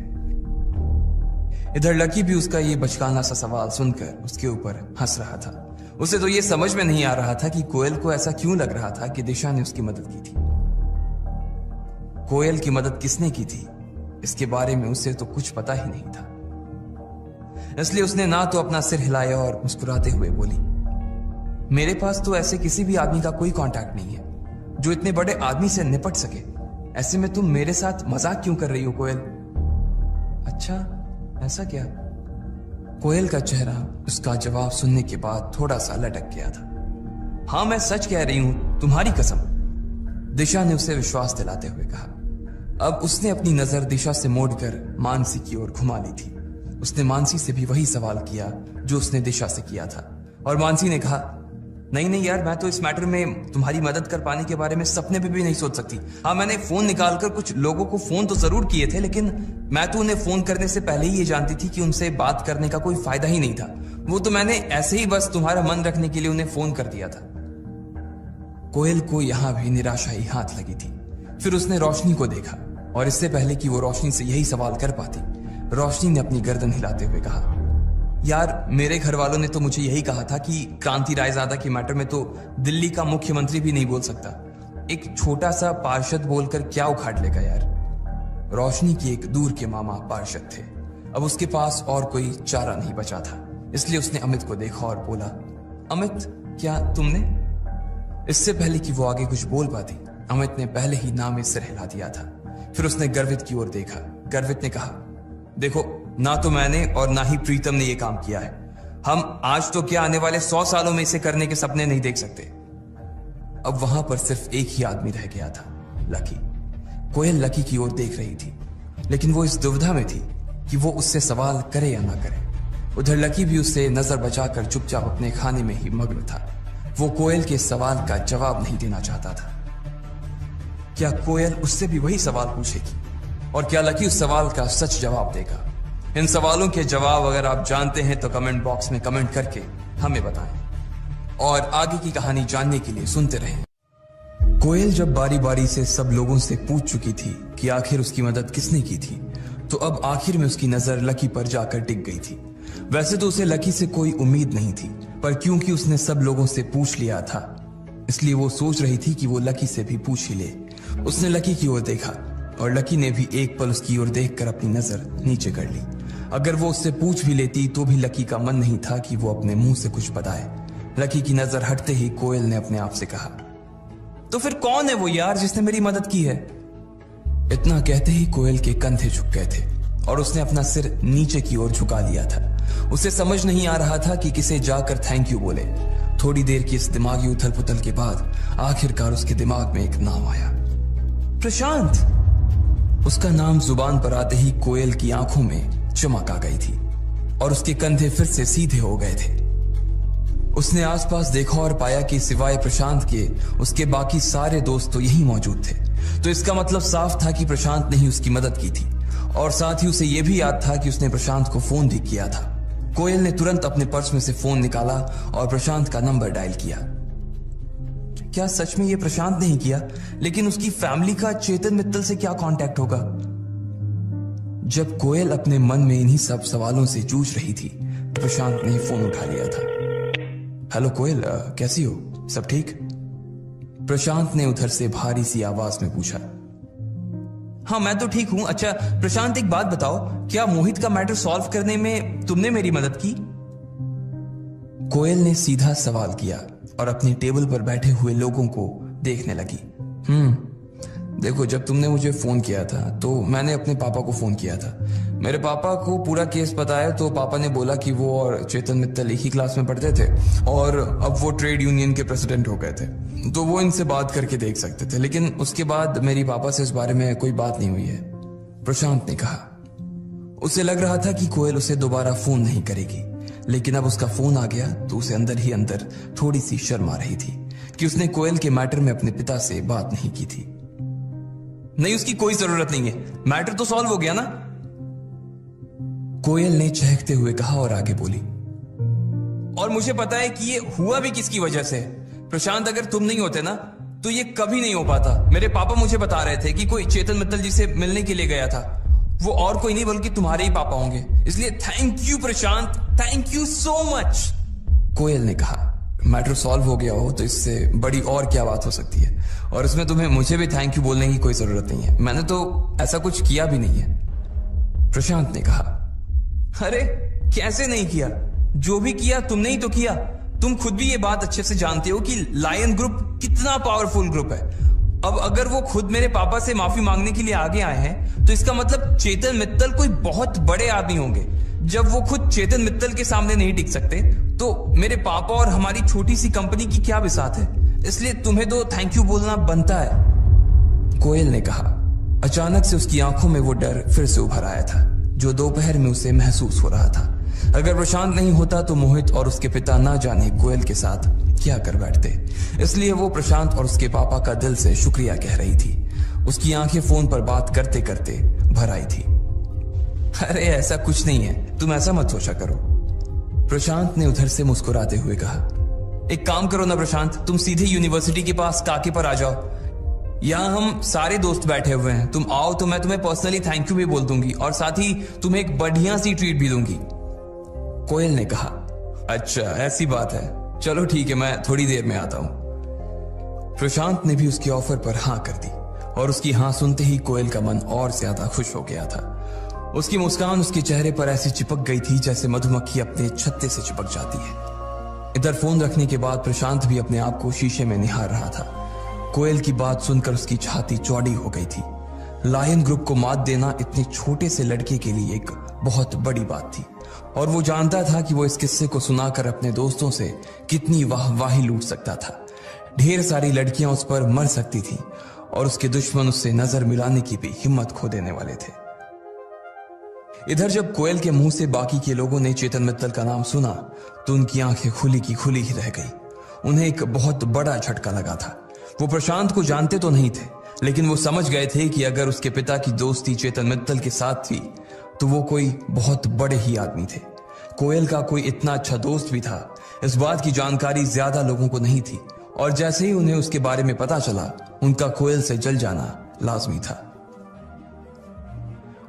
इधर लकी भी उसका ये बचकाना सा सवाल सुनकर उसके ऊपर हंस रहा था। उसे तो ये समझ में नहीं आ रहा था कि कोयल को ऐसा क्यों लग रहा था कि दिशा ने उसकी मदद की थी। कोयल की मदद किसने की थी इसके बारे में उसे तो कुछ पता ही नहीं था। इसलिए उसने ना तो अपना सिर हिलाया और मुस्कुराते हुए बोली, मेरे पास तो ऐसे किसी भी आदमी का कोई कांटेक्ट नहीं है जो इतने बड़े आदमी से निपट सके। ऐसे में तुम मेरे साथ मजाक क्यों कर रही हो कोयल? अच्छा ऐसा क्या? कोयल का चेहरा उसका जवाब सुनने के बाद थोड़ा सा लटक गया था। हाँ मैं सच कह रही हूं, तुम्हारी कसम, दिशा ने उसे विश्वास दिलाते हुए कहा। अब उसने अपनी नजर दिशा से मोड़कर मानसी की ओर घुमा ली थी। उसने मानसी से भी वही सवाल किया जो उसने दिशा से किया था और मानसी ने कहा, नहीं यार, मैं तो इस मैटर में तुम्हारी मदद कर पाने के बारे में सपने पे भी नहीं सोच सकती। हाँ मैंने फोन निकालकर कुछ लोगों को फोन तो जरूर किए थे, लेकिन मैं तो उन्हें फोन करने से पहले ही ये जानती थी कि उनसे बात करने का कोई फायदा ही नहीं था। वो तो मैंने ऐसे ही बस तुम्हारा मन रखने के लिए उन्हें फोन कर दिया था। कोयल को यहां भी निराशा ही हाथ लगी थी। फिर उसने रोशनी को देखा और इससे पहले कि वो रोशनी से यही सवाल कर पाती, रोशनी ने अपनी गर्दन हिलाते हुए कहा, यार मेरे घर वालों ने तो मुझे यही कहा था कि क्रांति रायजादा के मैटर में तो दिल्ली का मुख्यमंत्री भी नहीं बोल सकता। एक छोटा सा पार्षद बोलकर क्या उखाड़ लेगा यार। रोशनी की एक दूर के मामा पार्षद थे। अब उसके पास और कोई चारा नहीं बचा था, इसलिए उसने अमित को देखा और बोला, अमित क्या तुमने? इससे पहले कि वो आगे कुछ बोल पाती, अमित ने पहले ही ना में सिर हिला दिया था। फिर उसने गर्वित की ओर देखा। गर्वित ने कहा, देखो, ना तो मैंने और ना ही प्रीतम ने ये काम किया है। हम आज तो क्या आने वाले 100 सालों में इसे करने के सपने नहीं देख सकते। अब वहां पर सिर्फ एक ही आदमी रह गया था, लकी। कोयल लकी की ओर देख रही थी, लेकिन वो इस दुविधा में थी कि वो उससे सवाल करे या ना करे। उधर लकी भी उससे नजर बचाकर चुपचाप अपने खाने में ही मग्न था। वो कोयल के सवाल का जवाब नहीं देना चाहता था। क्या कोयल उससे भी वही सवाल पूछेगी? और क्या लकी उस सवाल का सच जवाब देगा? इन सवालों के जवाब अगर आप जानते हैं तो कमेंट बॉक्स में कमेंट करके हमें बताएं। और आगे की कहानी जानने के लिए सुनते रहें। कोयल जब बारी बारी से सब लोगों से पूछ चुकी थी कि आखिर उसकी मदद किसने की थी, तो अब आखिर में उसकी नजर लकी पर जाकर टिक गई थी। वैसे तो उसे लकी से कोई उम्मीद नहीं थी, पर क्योंकि उसने सब लोगों से पूछ लिया था, इसलिए वो सोच रही थी कि वो लकी से भी पूछ ही ले। उसने लकी की ओर देखा और लकी ने भी एक पल उसकी ओर देखकर अपनी नजर नीचे कर ली। अगर वो उससे पूछ भी लेती तो भी लकी का मन नहीं था कि वो अपने मुंह से कुछ बताए। लकी की नजर हटते ही कोयल ने अपने आप से कहा, तो फिर कौन है वो यार जिसने मेरी मदद की है? इतना कहते ही कोयल के कंधे झुक गए थे और उसने अपना सिर नीचे की ओर झुका लिया था। उसे समझ नहीं आ रहा था कि किसे जाकर थैंक यू बोले। थोड़ी देर की इस दिमागी उथल पुथल के बाद आखिरकार उसके दिमाग में एक नाम आया, प्रशांत। उसका नाम जुबान पर आते ही कोयल की आंखों में चमक आ गई थी और उसके कंधे फिर से सीधे हो गए थे। उसने आसपास देखा और पाया कि सिवाय प्रशांत के उसके बाकी सारे दोस्त तो यहीं मौजूद थे। तो इसका मतलब साफ था कि प्रशांत ने ही उसकी मदद की थी और साथ ही उसे यह भी याद था कि उसने प्रशांत को फोन भी किया था। कोयल ने तुरंत अपने पर्स में से फोन निकाला और प्रशांत का नंबर डायल किया। क्या सच में ये प्रशांत नहीं किया? लेकिन उसकी फैमिली का चेतन मित्तल से क्या कांटेक्ट होगा? जब कोयल अपने मन में इन्हीं सब सवालों से जूझ रही थी, प्रशांत ने फोन उठा लिया था। हेलो कोयल, कैसी हो? सब ठीक? प्रशांत ने उधर से भारी सी आवाज में पूछा। हाँ, मैं तो ठीक हूं। अच्छा प्रशांत, एक बात बताओ, क्या मोहित का मैटर सॉल्व करने में तुमने मेरी मदद की? कोयल ने सीधा सवाल किया और अपनी टेबल पर बैठे हुए लोगों को देखने लगी। देखो, जब तुमने मुझे फोन किया था तो मैंने अपने पापा को फोन किया था। मेरे पापा को पूरा केस बताया तो पापा ने बोला कि वो और चेतन मित्तल एक ही क्लास में पढ़ते थे और अब वो ट्रेड यूनियन के प्रेसिडेंट हो गए थे, तो वो इनसे बात करके देख सकते थे। लेकिन उसके बाद मेरी पापा से इस बारे में कोई बात नहीं हुई है, प्रशांत ने कहा। उसे लग रहा था कि कोयल उसे दोबारा फोन नहीं करेगी, लेकिन अब उसका फोन आ गया तो उसे अंदर ही अंदर थोड़ी सी शर्म आ रही थी कि उसने कोयल के मैटर में अपने पिता से बात नहीं की थी। नहीं, उसकी कोई जरूरत नहीं है, मैटर तो सॉल्व हो गया ना, कोयल ने चहकते हुए कहा और आगे बोली। और मुझे पता है कि ये हुआ भी किसकी वजह से। प्रशांत, अगर तुम नहीं होते ना तो ये कभी नहीं हो पाता। मेरे पापा मुझे बता रहे थे कि कोई चेतन मित्तल जी से मिलने के लिए गया था। वो और कोई नहीं बल्कि तुम्हारे ही पापा होंगे। इसलिए thank you Prashant, thank you so much. Koyal ने कहा, मैटर सॉल्व हो गया हो तो इससे बड़ी और क्या बात हो सकती है, और इसमें तुम्हें मुझे भी थैंक यू बोलने की कोई जरूरत नहीं है। मैंने तो ऐसा कुछ किया भी नहीं है, प्रशांत ने कहा। अरे कैसे नहीं किया? जो भी किया तुमने ही तो किया। तुम खुद भी ये बात अच्छे से जानते हो कि लायन ग्रुप कितना पावरफुल ग्रुप है। अब अगर वो खुद मेरे पापा से माफी मांगने के लिए आगे आए हैं तो इसका मतलब चेतन मित्तल कोई बहुत बड़े आदमी होंगे। जब वो खुद चेतन मित्तल के सामने नहीं टिक सकते तो मेरे पापा और हमारी छोटी सी कंपनी की क्या बिसात है। इसलिए तुम्हें तो थैंक यू बोलना बनता है, कोयल ने कहा। अचानक से उसकी आंखों में वो डर फिर से उभर आया था जो दोपहर में उसे महसूस हो रहा था। अगर प्रशांत नहीं होता तो मोहित और उसके पिता ना जाने कोयल के साथ क्या कर बैठते। इसलिए वो प्रशांत और उसके पापा का दिल से शुक्रिया कह रही थी। उसकी आंखें फोन पर बात करते करते भर आई थी। अरे ऐसा कुछ नहीं है, तुम ऐसा मत सोचा करो, प्रशांत ने उधर से मुस्कुराते हुए कहा। एक काम करो ना प्रशांत, तुम सीधे यूनिवर्सिटी के पास काके पर आ जाओ। यहाँ हम सारे दोस्त बैठे हुए हैं, तुम आओ तो मैं तुम्हें पर्सनली थैंक यू भी बोल दूंगी और साथ ही तुम्हें एक बढ़िया सी ट्रीट भी दूंगी, कोयल ने कहा। अच्छा ऐसी बात है, चलो ठीक है, मैं थोड़ी देर में आता हूं। प्रशांत ने भी उसके ऑफर पर हाँ कर दी और उसकी हाँ सुनते ही कोयल का मन और ज्यादा खुश हो गया था। उसकी मुस्कान उसके चेहरे पर ऐसी चिपक गई थी जैसे मधुमक्खी अपने छत्ते से चिपक जाती है। इधर फोन रखने के बाद प्रशांत भी अपने आप को शीशे में निहार रहा था। कोयल की बात सुनकर उसकी छाती चौड़ी हो गई थी। लायन ग्रुप को मात देना इतने छोटे से लड़के के लिए एक बहुत बड़ी बात थी और वो जानता था कि वो इस किस्से को सुनाकर अपने दोस्तों से कितनी वाहवाही लूट सकता था। ढेर सारी लड़कियां उस पर मर सकती थी और उसके दुश्मन उससे नजर मिलाने की भी हिम्मत खो देने वाले थे। इधर जब कोयल के मुंह से बाकी के लोगों ने चेतन मित्तल का नाम सुना तो उनकी आंखें खुली की खुली ही रह गई। उन्हें एक बहुत बड़ा झटका लगा था। वो प्रशांत को जानते तो नहीं थे, लेकिन वो समझ गए थे कि अगर उसके पिता की दोस्ती चेतन मित्तल के साथ थी तो वो कोई बहुत बड़े ही आदमी थे। कोयल का कोई इतना अच्छा दोस्त भी था, इस बात की जानकारी ज्यादा लोगों को नहीं थी और जैसे ही उन्हें उसके बारे में पता चला उनका कोयल से जल जाना लाजमी था।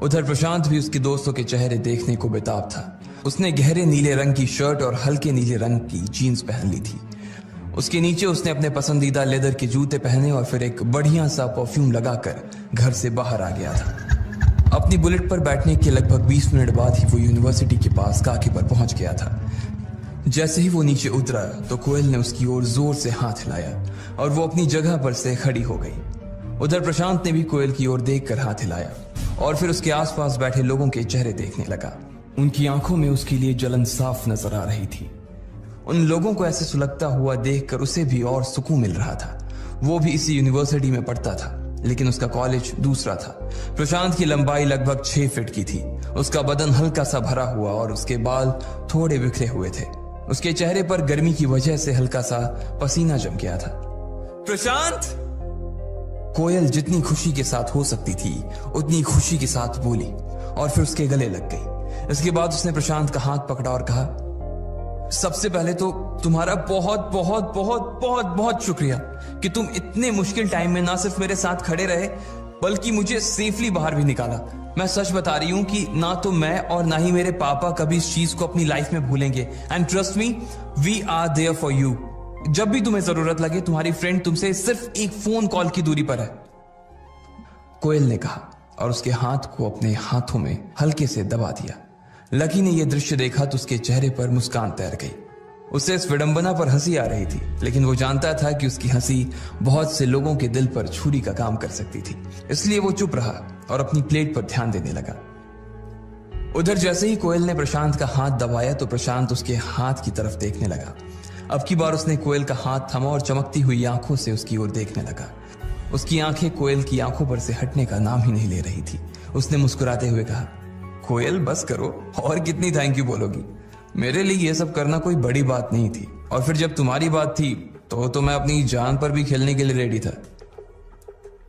उधर प्रशांत भी उसके दोस्तों के चेहरे देखने को बेताब था। उसने गहरे नीले रंग की शर्ट और हल्के नीले रंग की जीन्स पहन ली थी। उसके नीचे उसने अपने पसंदीदा लेदर के जूते पहने और फिर एक बढ़िया सा परफ्यूम लगाकर घर से बाहर आ गया था। अपनी बुलेट पर बैठने के लगभग 20 मिनट बाद ही वो यूनिवर्सिटी के पास काकी पर पहुंच गया था। जैसे ही वो नीचे उतरा तो कोयल ने उसकी ओर जोर से हाथ हिलाया और वो अपनी जगह पर से खड़ी हो गई। उधर प्रशांत ने भी कोयल की ओर देखकर हाथ हिलाया और फिर उसके आसपास बैठे लोगों के चेहरे देखने लगा। उनकी आंखों में उसके लिए जलन साफ नजर आ रही थी। उन लोगों को ऐसे सुलगता हुआ देखकर उसे भी और सुकून मिल रहा था। वो भी इसी यूनिवर्सिटी में पढ़ता था, लेकिन उसका कॉलेज दूसरा था। प्रशांत की लंबाई लगभग 6 फीट की थी। उसका बदन हल्का सा भरा हुआ और उसके बाल थोड़े बिखरे हुए थे। उसके चेहरे पर गर्मी की वजह से हल्का सा पसीना जम गया था। प्रशांत! कोयल जितनी खुशी के साथ हो सकती थी उतनी खुशी के साथ बोली और फिर उसके गले लग गई। इसके बाद उसने प्रशांत का हाथ पकड़ा और कहा, सबसे पहले तो तुम्हारा बहुत बहुत बहुत बहुत बहुत शुक्रिया कि तुम इतने मुश्किल टाइम में ना सिर्फ मेरे साथ खड़े रहे बल्कि मुझे सेफली बाहर भी निकाला। मैं सच बता रही हूं कि ना तो मैं और ना ही मेरे पापा कभी इस चीज को अपनी लाइफ में भूलेंगे। And trust me, we are there for you. जब भी तुम्हें जरूरत लगे तुम्हारी फ्रेंड तुमसे सिर्फ एक फोन कॉल की दूरी पर है। कोयल ने कहा और उसके हाथ को अपने हाथों में हल्के से दबा दिया। लकी ने यह दृश्य देखा तो उसके चेहरे पर मुस्कान तैर गई। उसे इस विडंबना पर हंसी आ रही थी, लेकिन वो जानता था कि उसकी हंसी बहुत से लोगों के दिल पर छुरी का काम कर सकती थी। इसलिए वो चुप रहा और अपनी प्लेट पर ध्यान देने लगा। उधर जैसे ही कोयल ने प्रशांत का हाथ दबाया तो प्रशांत उसके हाथ की तरफ देखने लगा। अब की बार उसने कोयल का हाथ थमा और चमकती हुई आंखों से उसकी ओर देखने लगा। उसकी आंखें कोयल की आंखों पर से हटने का नाम ही नहीं ले रही थी। उसने मुस्कुराते हुए कहा, कोयल बस करो, और कितनी थैंक यू बोलोगी। मेरे लिए यह सब करना कोई बड़ी बात नहीं थी और फिर जब तुम्हारी बात थी तो मैं अपनी जान पर भी खेलने के लिए रेडी था।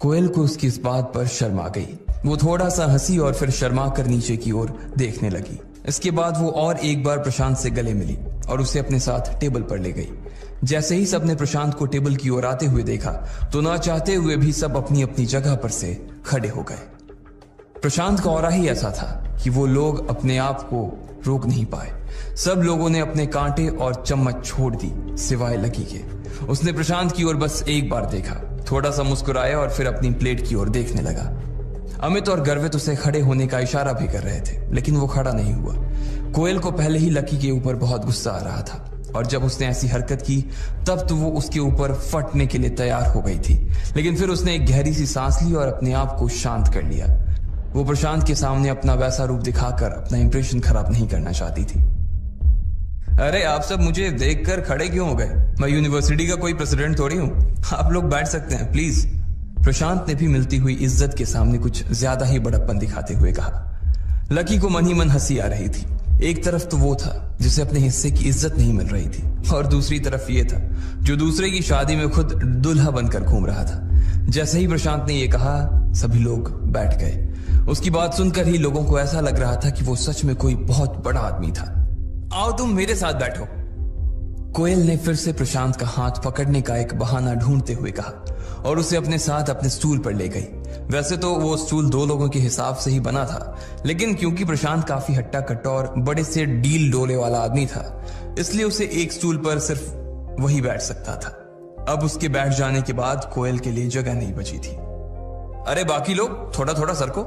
कोयल को उसकी इस बात पर शर्म आ गई। वो थोड़ा सा हंसी और फिर शर्मा कर नीचे की ओर देखने लगी। इसके बाद वो और एक बार प्रशांत से गले मिली और उसे अपने साथ टेबल पर ले गई। जैसे ही सबने प्रशांत को टेबल की ओर आते हुए देखा तो ना चाहते हुए भी सब अपनी अपनी जगह पर से खड़े हो गए। प्रशांत का ऑरा ही ऐसा था कि वो लोग अपने आप को रोक नहीं पाए। सब लोगों ने अपने कांटे और चम्मच छोड़ दी सिवाय लकी के। उसने प्रशांत की ओर बस एक बार देखा, थोड़ा सा मुस्कुराया और फिर अपनी प्लेट की ओर देखने लगा। अमित और गर्वित उसे खड़े होने का इशारा भी कर रहे थे, लेकिन वो खड़ा नहीं हुआ। कोयल को पहले ही लकी के ऊपर बहुत गुस्सा आ रहा था और जब उसने ऐसी हरकत की तब तो वो उसके ऊपर फटने के लिए तैयार हो गई थी, लेकिन फिर उसने एक गहरी सी सांस ली और अपने आप को शांत कर लिया। वो प्रशांत के सामने अपना वैसा रूप दिखाकर अपना इंप्रेशन खराब नहीं करना चाहती थी। अरे आप सब मुझे देखकर खड़े क्यों हो गए? मैं यूनिवर्सिटी का कोई प्रेसिडेंट थोड़ी हूं। आप लोग बैठ सकते हैं प्लीज। प्रशांत ने भी मिलती हुई इज्जत के सामने कुछ ज्यादा ही बड़प्पन दिखाते हुए कहा। लकी को मन ही मन हंसी आ रही थी। एक तरफ तो वो था जिसे अपने हिस्से की इज्जत नहीं मिल रही थी और दूसरी तरफ ये था जो दूसरे की शादी में खुद दुल्हा बनकर घूम रहा था। जैसे ही प्रशांत ने ये कहा सभी लोग बैठ गए। उसकी बात सुनकर ही लोगों को ऐसा लग रहा था कि वो सच में कोई बहुत बड़ा आदमी था। आओ तुम मेरे साथ बैठो। कोयल ने फिर से प्रशांत का हाथ पकड़ने का एक बहाना ढूंढते हुए कहा और उसे अपने साथ अपने स्टूल पर ले गई। वैसे तो वो स्टूल 2 लोगों के हिसाब से ही बना था, लेकिन क्योंकि प्रशांत काफी हट्टा कट्टा और बड़े से डील डोले वाला आदमी था, इसलिए उसे एक स्टूल पर सिर्फ वही बैठ सकता था। अब उसके बैठ जाने के बाद कोयल के लिए जगह नहीं बची थी। अरे बाकी लोग थोड़ा थोड़ा सरको,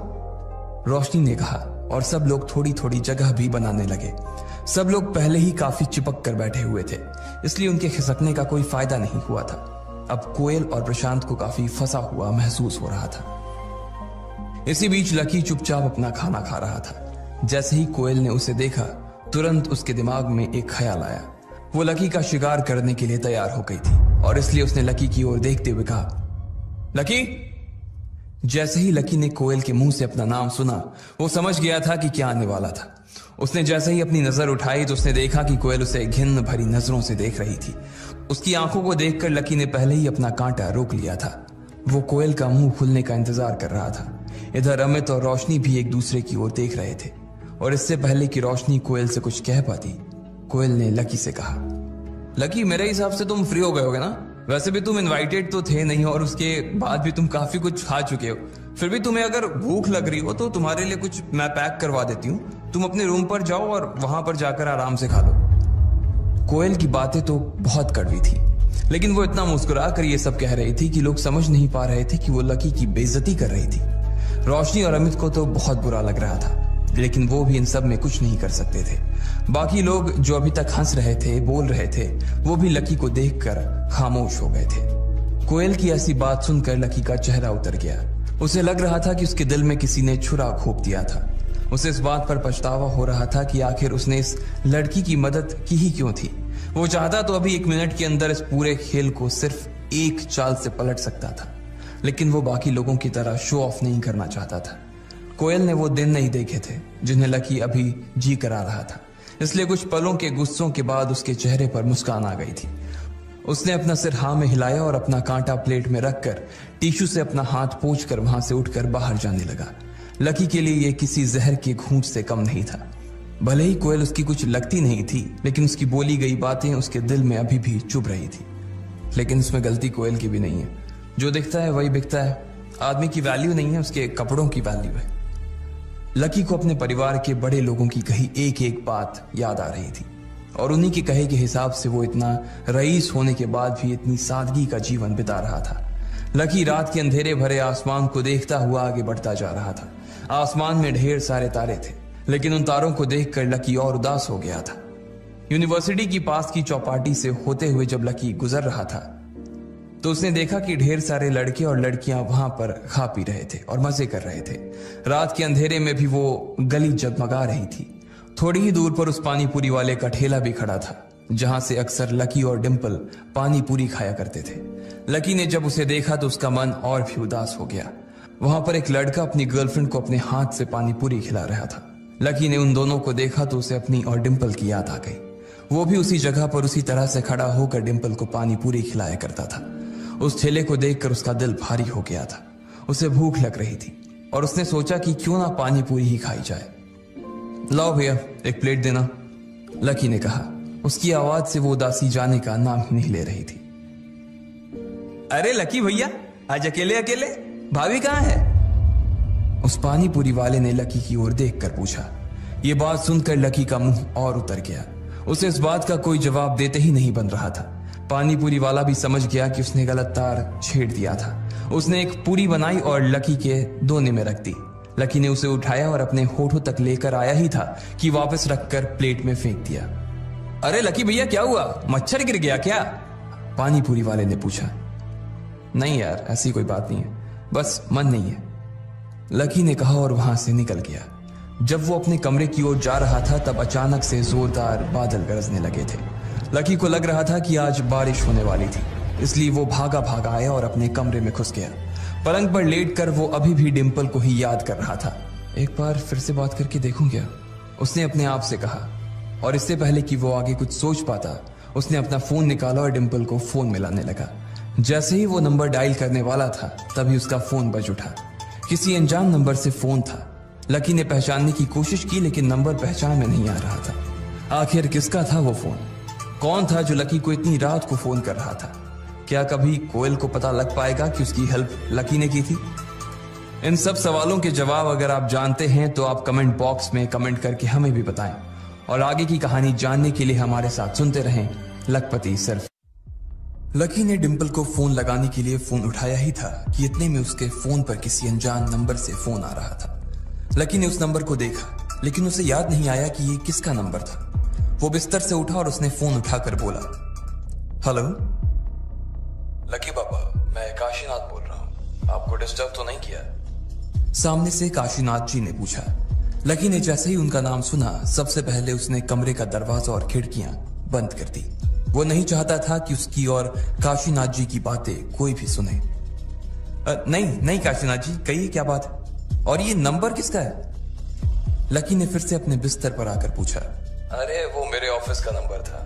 रोशनी ने कहा और सब लोग थोड़ी थोड़ी जगह भी बनाने लगे। सब लोग पहले ही काफी चिपक कर बैठे हुए थे, इसलिए उनके खिसकने का कोई फायदा नहीं हुआ था। अब कोयल और प्रशांत को काफी फंसा हुआ महसूस हो रहा था। इसी बीच लकी चुपचाप अपना खाना खा रहा था। जैसे ही कोयल ने उसे देखा, तुरंत उसके दिमाग में एक ख्याल आया। वो लकी का शिकार करने के लिए तैयार हो गई थी और इसलिए उसने लकी की ओर देखते हुए कहा, लकी। जैसे ही लकी ने कोयल के मुंह से अपना नाम सुना, वो समझ गया था कि क्या आने वाला था। उसने जैसे ही अपनी नजर उठाई तो उसने देखा कि कोयल उसे घिन भरी नजरों से देख रही थी। उसकी आंखों को देखकर लकी ने पहले ही अपना कांटा रोक लिया था। वो कोयल का मुंह खुलने का इंतजार कर रहा था। इधर अमित और रोशनी भी एक दूसरे की ओर देख रहे थे और इससे पहले कि रोशनी कोयल से कुछ कह पाती, कोयल ने लकी से कहा, लकी, मेरे हिसाब से तुम फ्री हो गए होगे ना? वैसे भी तुम इनवाइटेड तो थे नहीं और उसके बाद भी तुम काफी कुछ खा चुके हो। फिर भी तुम्हें अगर भूख लग रही हो तो तुम्हारे लिए कुछ मैं पैक करवा देती हूँ। तुम अपने रूम पर जाओ और वहां पर जाकर आराम से खा लो। कोयल की बातें तो बहुत कड़वी थी, लेकिन वो इतना मुस्कुरा कर ये सब कह रही थी कि लोग समझ नहीं पा रहे थे कि वो लकी की बेइज्जती कर रही थी। रोशनी और अमित को तो बहुत बुरा लग रहा था, लेकिन वो भी इन सब में कुछ नहीं कर सकते थे। बाकी लोग जो अभी तक हंस रहे थे, बोल रहे थे, वो भी लकी को देखकर खामोश हो गए थे। कोयल की ऐसी बात सुनकर लकी का चेहरा उतर गया। उसे लग रहा था कि उसके दिल में किसी ने छुरा घोंप दिया था। उसे इस बात पर पछतावा हो रहा था कि आखिर उसने इस लड़की की मदद की ही क्यों थी। वो चाहता तो अभी 1 मिनट के अंदर इस पूरे खेल को सिर्फ एक चाल से पलट सकता था, लेकिन वो बाकी लोगों की तरह शो ऑफ नहीं करना चाहता था। कोयल ने वो दिन नहीं देखे थे जिन्हें लकी अभी जी कर आ रहा था, इसलिए कुछ पलों के गुस्सों के बाद उसके चेहरे पर मुस्कान आ गई थी। उसने अपना सिर हाँ में हिलाया और अपना कांटा प्लेट में रखकर टिश्यू से अपना हाथ पोंछकर वहां से उठकर बाहर जाने लगा। लकी के लिए यह किसी जहर के घूंट से कम नहीं था। भले ही कोयल उसकी कुछ लगती नहीं थी, लेकिन उसकी बोली गई बातें उसके दिल में अभी भी चुभ रही थी। लेकिन इसमें गलती कोयल की भी नहीं है। जो दिखता है वही बिकता है। आदमी की वैल्यू नहीं है, उसके कपड़ों की वैल्यू है। लकी को अपने परिवार के बड़े लोगों की कही एक एक बात याद आ रही थी और उन्हीं के कहे के हिसाब से वो इतना रईस होने के बाद भी इतनी सादगी का जीवन बिता रहा था। लकी रात के अंधेरे भरे आसमान को देखता हुआ आगे बढ़ता जा रहा था। आसमान में ढेर सारे तारे थे, लेकिन उन तारों को देखकर लकी और उदास हो गया था। यूनिवर्सिटी की पास की चौपाटी से होते हुए जब लकी गुजर रहा था तो उसने देखा कि ढेर सारे लड़के और लड़कियां वहां पर खा पी रहे थे और मजे कर रहे थे। रात के अंधेरे में भी वो गली जगमगा रही थी। थोड़ी ही दूर पर उस पानी पूरी वाले का ठेला भी खड़ा था, जहां से अक्सर लकी और डिंपल पानी पूरी खाया करते थे। लकी ने जब उसे देखा तो उसका मन और भी उदास हो गया। वहां पर एक लड़का अपनी गर्लफ्रेंड को अपने हाथ से पानी पूरी खिला रहा था। लकी ने उन दोनों को देखा तो उसे अपनी और डिंपल की याद आ गई। वो भी उसी जगह पर उसी तरह से खड़ा होकर डिंपल को पानी पूरी खिलाया करता था। उस ठेले को देखकर उसका दिल भारी हो गया था। उसे भूख लग रही थी और उसने सोचा कि क्यों ना पानी पूरी ही खाई जाए। लाओ भैया, एक प्लेट देना, लकी ने कहा। उसकी आवाज से वो उदासी जाने का नाम ही नहीं ले रही थी। अरे लकी भैया, आज अकेले अकेले? भाभी कहाँ है? उस पानी पूरी वाले ने लकी की ओर देखकर पूछा। ये बात सुनकर लकी का मुंह और उतर गया। उसे इस बात का कोई जवाब देते ही नहीं बन रहा था। पानी पूरी वाला भी समझ गया कि उसने गलत तार छेड़ दिया था। उसने एक पूरी बनाई और लकी के दोने में रख दी। लकी ने उसे उठाया और अपने होठों तक लेकर आया ही था कि वापस रखकर प्लेट में फेंक दिया। अरे लकी भैया, क्या हुआ? मच्छर गिर गया क्या? पानी पूरी वाले ने पूछा। नहीं यार, ऐसी कोई बात नहीं है, बस मन नहीं है, लकी ने कहा और वहां से निकल गया। जब वो अपने कमरे की ओर जा रहा था तब अचानक से जोरदार बादल गरजने लगे थे। लकी को लग रहा था कि आज बारिश होने वाली थी, इसलिए वो भागा भागा आया और अपने कमरे में घुस गया। पलंग पर लेटकर वो अभी भी डिंपल को ही याद कर रहा था। एक बार फिर से बात करके देखूं क्या, उसने अपने आप से कहा। और इससे पहले कि वो आगे कुछ सोच पाता, उसने अपना फोन निकाला और डिंपल को फोन मिलाने लगा। जैसे ही वो नंबर डायल करने वाला था तभी उसका फोन बज उठा। किसी अनजान नंबर से फोन था। लकी ने पहचानने की कोशिश की, लेकिन नंबर पहचान में नहीं आ रहा था। आखिर किसका था वो फोन? कौन था जो लकी को इतनी रात को फोन कर रहा था? क्या कभी कोयल को पता लग पाएगा कि उसकी हेल्प लकी ने की थी? इन सब सवालों के जवाब अगर आप जानते हैं तो आप कमेंट बॉक्स में कमेंट करके हमें भी बताएं, और आगे की कहानी जानने के लिए हमारे साथ सुनते रहें लखपति सिर्फ। लकी ने डिंपल को फोन लगाने के लिए फोन उठाया ही था कि इतने में उसके फोन पर किसी अनजान नंबर से फोन आ रहा था। लकी ने उस नंबर को देखा, लेकिन उसे याद नहीं आया कि ये किसका नंबर था। वो बिस्तर से उठा और उसने फोन उठाकर बोला, हेलो। लकी पापा, मैं काशीनाथ बोल रहा हूँ, आपको डिस्टर्ब तो नहीं किया? सामने से काशीनाथ जी ने पूछा। लकी ने जैसे ही उनका नाम सुना, सबसे पहले उसने कमरे का दरवाजा और खिड़कियां बंद कर दी। वो नहीं चाहता था कि उसकी और काशीनाथ जी की बातें कोई भी सुने। नहीं काशीनाथ जी, कहिए क्या बात है, और ये नंबर किसका है? लकी ने फिर से अपने बिस्तर पर आकर पूछा। अरे वो मेरे ऑफिस का नंबर था,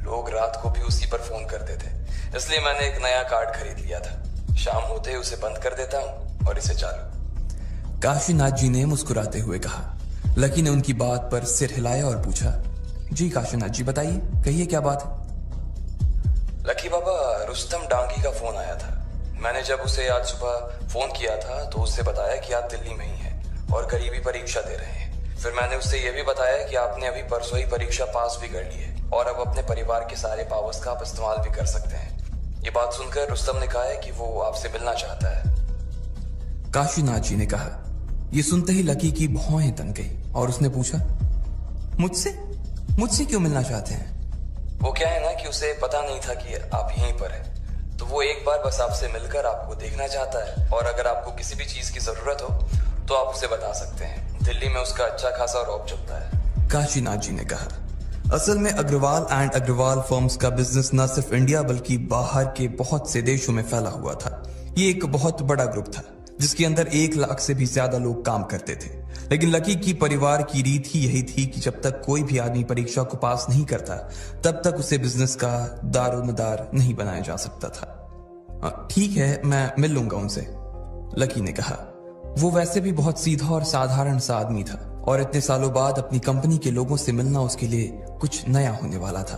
लोग रात को भी उसी पर फोन करते थे, इसलिए मैंने एक नया कार्ड खरीद लिया था। शाम होते ही उसे बंद कर देता हूँ और इसे चालू। काशीनाथ जी ने मुस्कुराते हुए कहा। लकी ने उनकी बात पर सिर हिलाया और पूछा, जी काशीनाथ जी बताइए, कहिए क्या बात है? लकी बाबा, रुस्तम डांगी का फोन आया था। मैंने जब उसे आज सुबह फोन किया था तो उससे बताया कि आप दिल्ली में ही हैं और करीबी परीक्षा दे रहे हैं। फिर मैंने उससे यह भी बताया कि आपने अभी परसों ही परीक्षा पास भी कर ली है और अब अपने परिवार के सारे पावर्स का आप इस्तेमाल भी कर सकते हैं। ये बात सुनकर रुस्तम ने कहा है कि वो आपसे मिलना चाहता है। काशीनाथ जी ने कहा। ये सुनते ही लकी की भौहें तन गई और उसने पूछा, मुझसे क्यों मिलना चाहते हैं? वो क्या है ना कि उसे पता नहीं था कि आप यहीं पर हैं, तो वो एक बार बस आपसे मिलकर आपको देखना चाहता है, और अगर आपको किसी भी चीज की जरूरत हो तो आप उसे बता सकते हैं। दिल्ली में उसका अच्छा खासा रौब चलता है। काशीनाथ जी ने कहा। असल में अग्रवाल एंड अग्रवाल फर्म्स का बिजनेस न सिर्फ इंडिया बल्कि बाहर के बहुत से देशों में फैला हुआ था। ये एक बहुत बड़ा ग्रुप था जिसके अंदर 1 लाख से भी ज्यादा लोग काम करते थे। लेकिन लकी की परिवार की रीत ही यही थी कि जब तक कोई भी आदमी परीक्षा को पास नहीं करता तब तक उसे बिजनेस का दारोमदार नहीं बनाया जा सकता था। ठीक है, मैं मिल लूंगा उनसे, लकी ने कहा। वो वैसे भी बहुत सीधा और साधारण सा आदमी था और इतने सालों बाद अपनी कंपनी के लोगों से मिलना उसके लिए कुछ नया होने वाला था।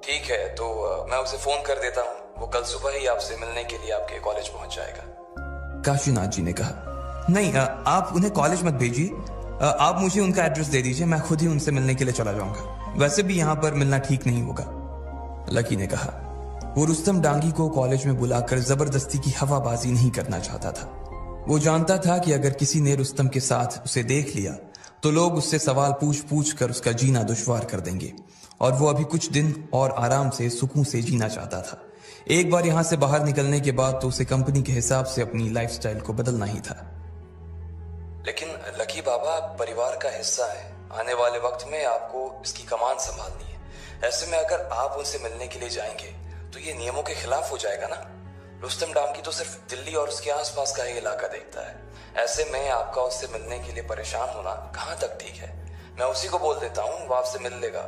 ठीक है, तो मैं उसे फोन कर देता हूँ, वो कल सुबह ही आपसे मिलने के लिए आपके कॉलेज पहुंच जाएगा। काशीनाथ जी ने कहा। नहीं, आप उन्हें कॉलेज मत भेजिए, आप मुझे उनका एड्रेस दे दीजिए, मैं खुद ही उनसे मिलने के लिए चला जाऊंगा। वैसे भी यहाँ पर मिलना ठीक नहीं होगा, लकी ने कहा। वो रुस्तम डांगी को कॉलेज में बुलाकर जबरदस्ती की हवाबाजी नहीं करना चाहता था। वो जानता था कि अगर किसी ने रुस्तम के साथ उसे देख लिया तो लोग उससे सवाल पूछ कर उसका जीना दुश्वार कर देंगे, और वो अभी कुछ दिन और आराम से सुकून से जीना चाहता था। एक बार यहां से बाहर निकलने के बाद तो उसे कंपनी के हिसाब से अपनी लाइफस्टाइल को बदलना ही था। लेकिन लकी बाबा, परिवार का हिस्सा है, आने वाले वक्त में आपको इसकी कमान संभालनी है। ऐसे में अगर आप उनसे मिलने के लिए जाएंगे तो ये नियमों के खिलाफ हो जाएगा ना। रुस्तम डांगी तो सिर्फ दिल्ली और उसके आसपास का ही इलाका देखता है। ऐसे में आपका उससे मिलने के लिए परेशान होना कहाँ तक ठीक है? मैं उसी को बोल देता हूँ, वो आपसे मिल लेगा।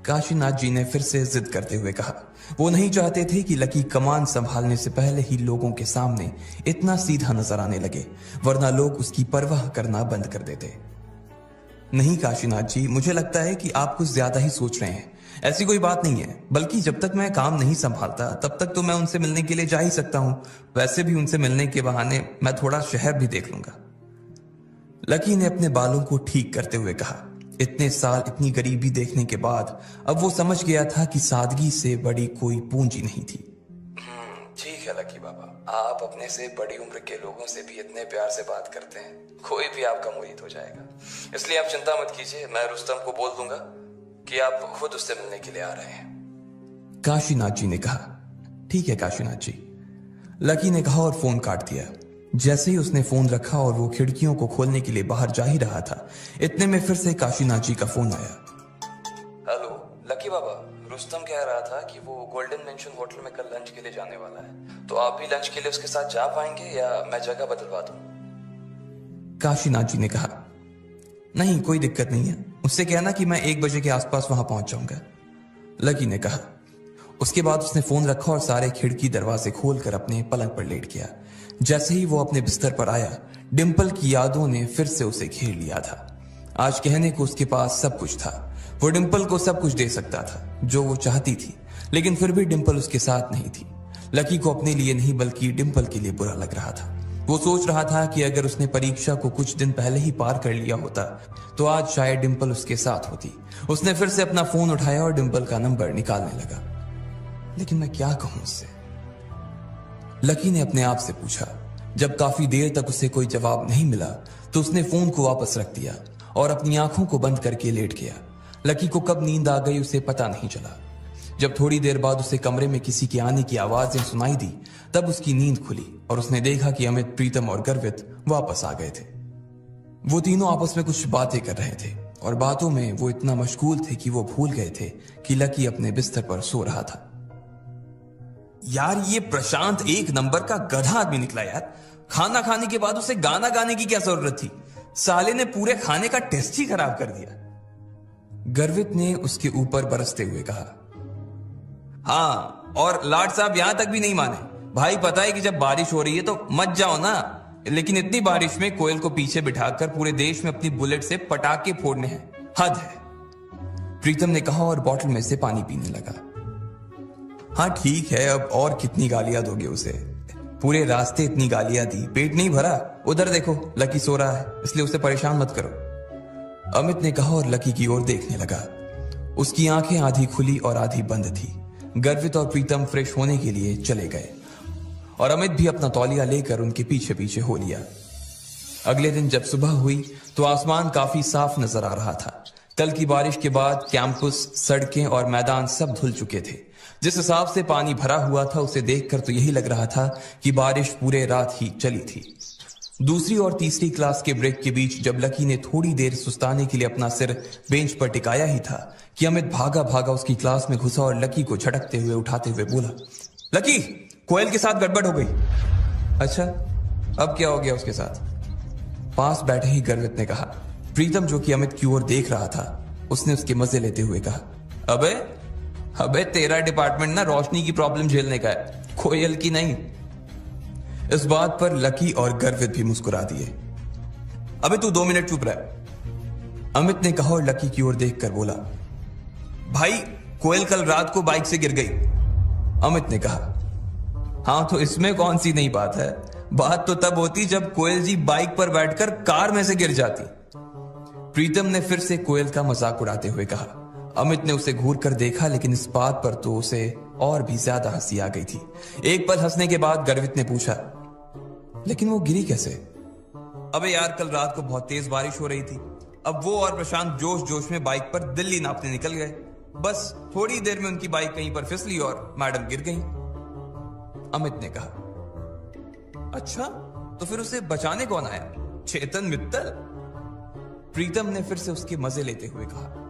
काशीनाथ जी ने फिर से जिद करते हुए कहा। वो नहीं चाहते थे कि लकी कमान संभालने से पहले ही लोगों के सामने इतना सीधा नजर आने लगे, वरना लोग उसकी परवाह करना बंद कर देते। नहीं काशीनाथ जी, मुझे लगता है कि आप कुछ ज्यादा ही सोच रहे हैं। ऐसी कोई बात नहीं है, बल्कि जब तक मैं काम नहीं संभालता तब तक तो मैं उनसे मिलने के लिए जा ही सकता हूं। वैसे भी उनसे मिलने के बहाने मैं थोड़ा शहर भी देख लूंगा, लकी ने अपने बालों को ठीक करते हुए कहा। इतने साल इतनी गरीबी देखने के बाद अब वो समझ गया था कि सादगी से बड़ी कोई पूंजी नहीं थी। ठीक है लकी बाबा, आप अपने से बड़ी उम्र के लोगों से भी इतने प्यार से बात करते हैं, कोई भी आपका मुरीद हो जाएगा। इसलिए आप चिंता मत कीजिए, मैं रुस्तम को बोल दूंगा कि आप खुद उससे मिलने के लिए आ रहे हैं। काशीनाथ जी ने कहा। ठीक है काशीनाथ जी, लकी ने कहा और फोन काट दिया। जैसे ही उसने फोन रखा और वो खिड़कियों को खोलने के लिए बाहर जा ही रहा था, इतने में फिर से काशीनाथ जी का फोन आया। हेलो लकी बाबा, रुस्तम कह रहा था कि वो गोल्डन मेंशन होटल में कल लंच के लिए जाने वाला है, तो आप भी लंच के लिए उसके साथ जा पाएंगे या मैं जगह बदलवा दूं? काशीनाथ जी ने कहा, नहीं कोई दिक्कत नहीं है, उससे कहना कि मैं 1 बजे के आसपास वहां पहुंच जाऊंगा, लकी ने कहा। उसके बाद उसने फोन रखा और सारे खिड़की दरवाजे खोलकर अपने पलंग पर लेट गया। जैसे ही वो अपने बिस्तर पर आया, डिंपल की यादों ने फिर से उसे घेर लिया था। आज कहने को उसके पास सब कुछ था, वो डिंपल को सब कुछ दे सकता था जो वो चाहती थी, लेकिन फिर भी डिंपल उसके साथ नहीं थी। लकी को अपने लिए नहीं बल्कि डिंपल के लिए बुरा लग रहा था। वो सोच रहा था कि अगर उसने परीक्षा को कुछ दिन पहले ही पार कर लिया होता तो आज शायद डिंपल उसके साथ होती। उसने फिर से अपना फोन उठाया और डिंपल का नंबर निकालने लगा। लेकिन मैं क्या कहूं उससे, लकी ने अपने आप से पूछा। जब काफी देर तक उसे कोई जवाब नहीं मिला तो उसने फोन को वापस रख दिया और अपनी आंखों को बंद करके लेट गया। लकी को कब नींद आ गई उसे पता नहीं चला। जब थोड़ी देर बाद उसे कमरे में किसी के आने की आवाजें सुनाई दी, तब उसकी नींद खुली और उसने देखा कि अमित, प्रीतम और गर्वित वापस आ गए थे। वो तीनों आपस में कुछ बातें कर रहे थे और बातों में वो इतना मशगूल थे कि वो भूल गए थे कि लकी अपने बिस्तर पर सो रहा था। यार, ये प्रशांत एक नंबर का गधा आदमी निकला यार। खाना खाने के बाद उसे गाना गाने की क्या जरूरत थी? साले ने पूरे खाने का टेस्ट ही खराब कर दिया। गर्वित ने उसके ऊपर बरसते हुए कहा। हाँ, और लाड साहब यहां तक भी नहीं माने। भाई, पता है कि जब बारिश हो रही है तो मत जाओ ना, लेकिन इतनी बारिश में कोयल को पीछे बिठाकर पूरे देश में अपनी बुलेट से पटाखे फोड़ने हैं, हद है। प्रीतम ने कहा और बोतल में से पानी पीने लगा। हाँ ठीक है, अब और कितनी गालियां दोगे उसे? पूरे रास्ते इतनी गालियां दी, पेट नहीं भरा? उधर देखो, लकी सो रहा है, इसलिए उसे परेशान मत करो। अमित ने कहा और लकी की ओर देखने लगा। उसकी आंखें आधी खुली और आधी बंद थी। गर्वित और प्रीतम फ्रेश होने के लिए चले गए और अमित भी अपना तौलिया लेकर उनके पीछे पीछे हो लिया। अगले दिन जब सुबह हुई तो आसमान काफी साफ नजर आ रहा था। कल की बारिश के बाद कैंपस, सड़कें और मैदान सब धुल चुके थे। जिस हिसाब से पानी भरा हुआ था उसे देखकर तो यही लग रहा था कि बारिश पूरे रात ही चली थी। दूसरी और तीसरी क्लास के ब्रेक के बीच जब लकी ने थोड़ी देर सुस्ताने के लिए अपना सिर बेंच पर टिकाया ही था कि अमित भागा भागा उसकी क्लास में घुसा और लकी को झटकते हुए उठाते हुए बोला, लकी, कोयल के साथ गड़बड़ हो गई। अच्छा, अब क्या हो गया उसके साथ? पास बैठे ही गर्वित ने कहा। प्रीतम, जो कि अमित की ओर देख रहा था, उसने उसके मजे लेते हुए कहा, अबे तेरा डिपार्टमेंट ना रोशनी की प्रॉब्लम झेलने का है, कोयल की नहीं। इस बात पर लकी और गर्वित भी मुस्कुरा दिए। अबे तू 2 मिनट चुप रह, अमित ने कहा और लकी की ओर देखकर बोला, भाई कोयल कल रात को बाइक से गिर गई। अमित ने कहा, हाँ तो इसमें कौन सी नई बात है? बात तो तब होती जब कोयल जी बाइक पर बैठकर कार में से गिर जाती। प्रीतम ने फिर से कोयल का मजाक उड़ाते हुए कहा। अमित ने उसे घूर कर देखा, लेकिन इस बात पर तो उसे और भी ज्यादा हंसी आ गई थी। एक पल हंसने के बाद गर्वित ने पूछा, लेकिन वो गिरी कैसे? अबे यार, कल रात को बहुत तेज बारिश हो रही थी। अब वो और प्रशांत जोश जोश में बाइक पर दिल्ली नापने निकल गए। बस थोड़ी देर में उनकी बाइक कहीं पर फिसली और मैडम गिर गई। अमित ने कहा, अच्छा, तो फिर उसे बचाने कौन आया? चेतन मित्तल? प्रीतम ने फिर से उसके मजे लेते हुए कहा।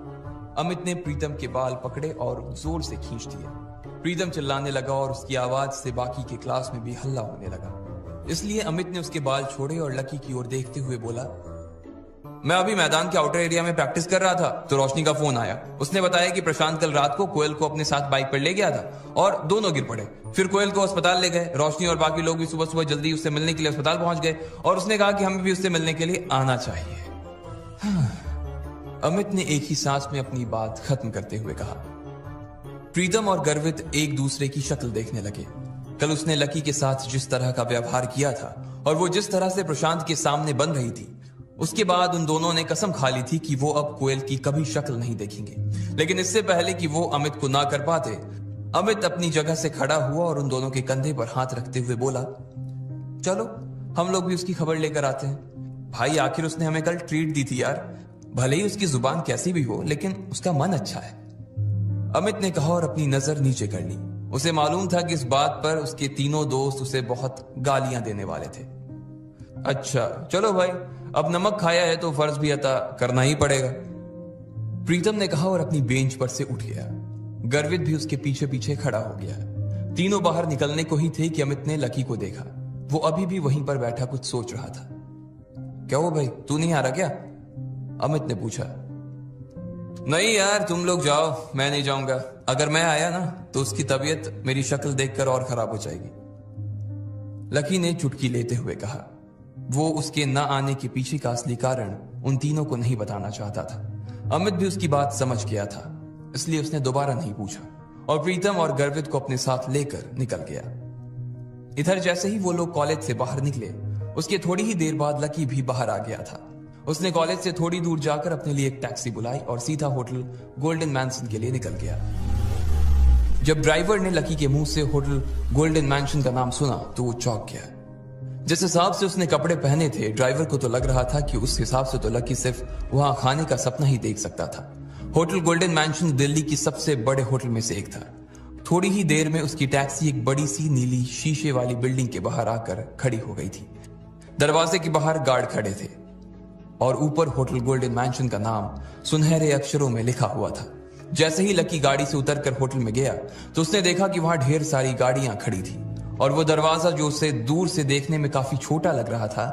अमित ने प्रीतम के बाल पकड़े और जोर से खींच दिया। प्रीतम चिल्लाने लगा और उसकी आवाज से बाकी के क्लास में भी हल्ला होने लगा। इसलिए अमित ने उसके बाल छोड़े और लकी की ओर देखते हुए बोला, मैं अभी मैदान के आउटर एरिया में प्रैक्टिस कर रहा था तो रोशनी का फोन आया। उसने बताया कि प्रशांत कल रात को कोयल को अपने साथ बाइक पर ले गया था और दोनों गिर पड़े। फिर कोयल को अस्पताल ले गए। रोशनी और बाकी लोग भी सुबह सुबह जल्दी उससे मिलने के लिए अस्पताल पहुंच गए और उसने कहा कि हमें भी उससे मिलने के लिए आना चाहिए। अमित ने एक ही सांस में अपनी बात खत्म करते हुए कहा। प्रीतम और गर्वित एक दूसरे की शक्ल देखने लगे। कल उसने लकी के साथ जिस तरह का व्यवहार किया था और वो जिस तरह से प्रशांत के सामने बन रही थी, उसके बाद उन दोनों ने कसम खा ली थी कि वो अब कोयल की कभी शक्ल नहीं देखेंगे। लेकिन इससे पहले कि वो अमित को ना कर पाते, अमित अपनी जगह से खड़ा हुआ और उन दोनों के कंधे पर हाथ रखते हुए बोला, चलो हम लोग भी उसकी खबर लेकर आते हैं। भाई, आखिर उसने हमें कल ट्रीट दी थी यार। भले ही उसकी जुबान कैसी भी हो, लेकिन उसका मन अच्छा है। अमित ने कहा और अपनी नजर नीचे कर ली। उसे मालूम था कि इस बात पर उसके तीनों दोस्त उसे बहुत गालियां देने वाले थे। अच्छा चलो भाई, अब नमक खाया है तो फर्ज भी अता करना ही पड़ेगा, प्रीतम ने कहा और अपनी बेंच पर से उठ गया। गर्वित भी उसके पीछे पीछे खड़ा हो गया। तीनों बाहर निकलने को ही थे कि अमित ने लकी को देखा। वो अभी भी वहीं पर बैठा कुछ सोच रहा था। क्या हुआ भाई, तू नहीं आ रहा क्या? अमित ने पूछा। नहीं यार, तुम लोग जाओ, मैं नहीं जाऊंगा। अगर मैं आया ना तो उसकी तबीयत मेरी शक्ल देखकर और खराब हो जाएगी, लकी ने चुटकी लेते हुए कहा। वो उसके न आने के पीछे का असली कारण उन तीनों को नहीं बताना चाहता था। अमित भी उसकी बात समझ गया था, इसलिए उसने दोबारा नहीं पूछा और प्रीतम और गर्वित को अपने साथ लेकर निकल गया। इधर जैसे ही वो लोग कॉलेज से बाहर निकले, उसके थोड़ी ही देर बाद लकी भी बाहर आ गया था। उसने कॉलेज से थोड़ी दूर जाकर अपने लिए एक टैक्सी बुलाई और सीधा होटल गोल्डन मैंशन के लिए निकल गया। जब ड्राइवर ने लकी के मुंह से होटल गोल्डन मैंशन का नाम सुना तो वो चौंक गया। जिस हिसाब से उसने कपड़े पहने थे, ड्राइवर को तो लग रहा था कि उस हिसाब से तो लकी सिर्फ वहां खाने का सपना ही देख सकता था। होटल गोल्डन मैंशन दिल्ली की सबसे बड़े होटल में से एक था। थोड़ी ही देर में उसकी टैक्सी एक बड़ी सी नीली शीशे वाली बिल्डिंग के बाहर आकर खड़ी हो गई थी। दरवाजे के बाहर गार्ड खड़े थे और ऊपर होटल गोल्डन मैंशन का नाम सुनहरे अक्षरों में लिखा हुआ था। जैसे ही लकी गाड़ी से उतरकर होटल में गया तो उसने देखा कि वहां ढेर सारी गाड़ियां खड़ी थी और वो दरवाजा जो उसे दूर से देखने में काफी छोटा लग रहा था,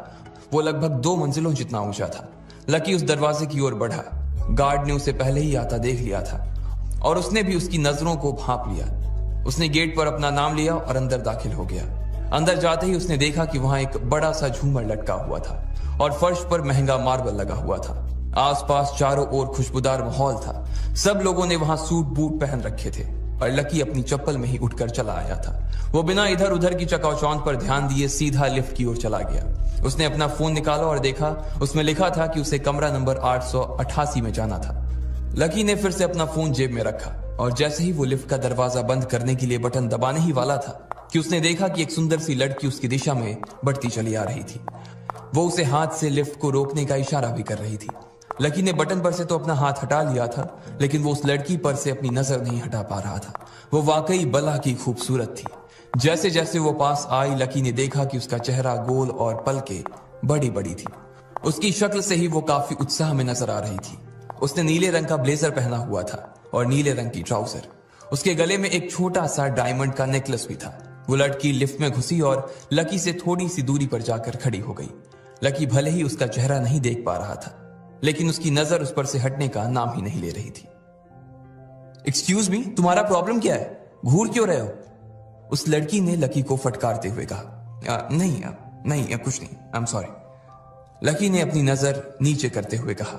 वो लगभग 2 मंजिलों जितना ऊंचा था। लकी उस दरवाजे की ओर बढ़ा। गार्ड ने उसे पहले ही आता देख लिया था और उसने भी उसकी नजरों को भांप लिया। उसने गेट पर अपना नाम लिया और अंदर दाखिल हो गया। अंदर जाते ही उसने देखा कि वहां एक बड़ा सा झूमर लटका हुआ था और फर्श पर महंगा मार्बल लगा हुआ था। आसपास चारों ओर खुशबूदार माहौल था। सब लोगों ने वहां सूट बूट पहन रखे थे और लकी अपनी चप्पल में ही उठकर चला आया था। वो बिना इधर उधर की चकाचौंध पर ध्यान दिए सीधा लिफ्ट की ओर चला गया। उसने अपना फोन निकाला और देखा, उसमें लिखा था कि उसे कमरा नंबर 888 में जाना था। लकी ने फिर से अपना फोन जेब में रखा और जैसे ही वो लिफ्ट का दरवाजा बंद करने के लिए बटन दबाने ही वाला था कि उसने देखा कि एक सुंदर सी लड़की उसकी दिशा में बढ़ती चली आ रही थी। वो उसे हाथ से लिफ्ट को रोकने का इशारा भी कर रही थी। लकी ने बटन पर से तो अपना हाथ हटा लिया था, लेकिन वो उस लड़की पर से अपनी नजर नहीं हटा पा रहा था। वो वाकई बला की खूबसूरत थी। जैसे जैसे वो पास आई, लकी ने देखा कि उसका चेहरा गोल और पलके बड़ी बड़ी थी। उसकी शक्ल से ही वो काफी उत्साह में नजर आ रही थी। उसने नीले रंग का ब्लेजर पहना हुआ था और नीले रंग की ट्राउजर। उसके गले में एक छोटा सा डायमंड का नेकलेस भी था। वो लड़की लिफ्ट में घुसी और लकी से थोड़ी सी दूरी पर जाकर खड़ी हो गई। लकी भले ही उसका चेहरा नहीं देख पा रहा था, लेकिन उसकी नजर उस पर से हटने का नाम ही नहीं ले रही थी। एक्सक्यूज मी, तुम्हारा प्रॉब्लम क्या है? घूर क्यों रहे हो? उस लड़की ने लकी को फटकारते हुए कहा। नहीं, कुछ नहीं, आई एम सॉरी। लकी ने अपनी नजर नीचे करते हुए कहा,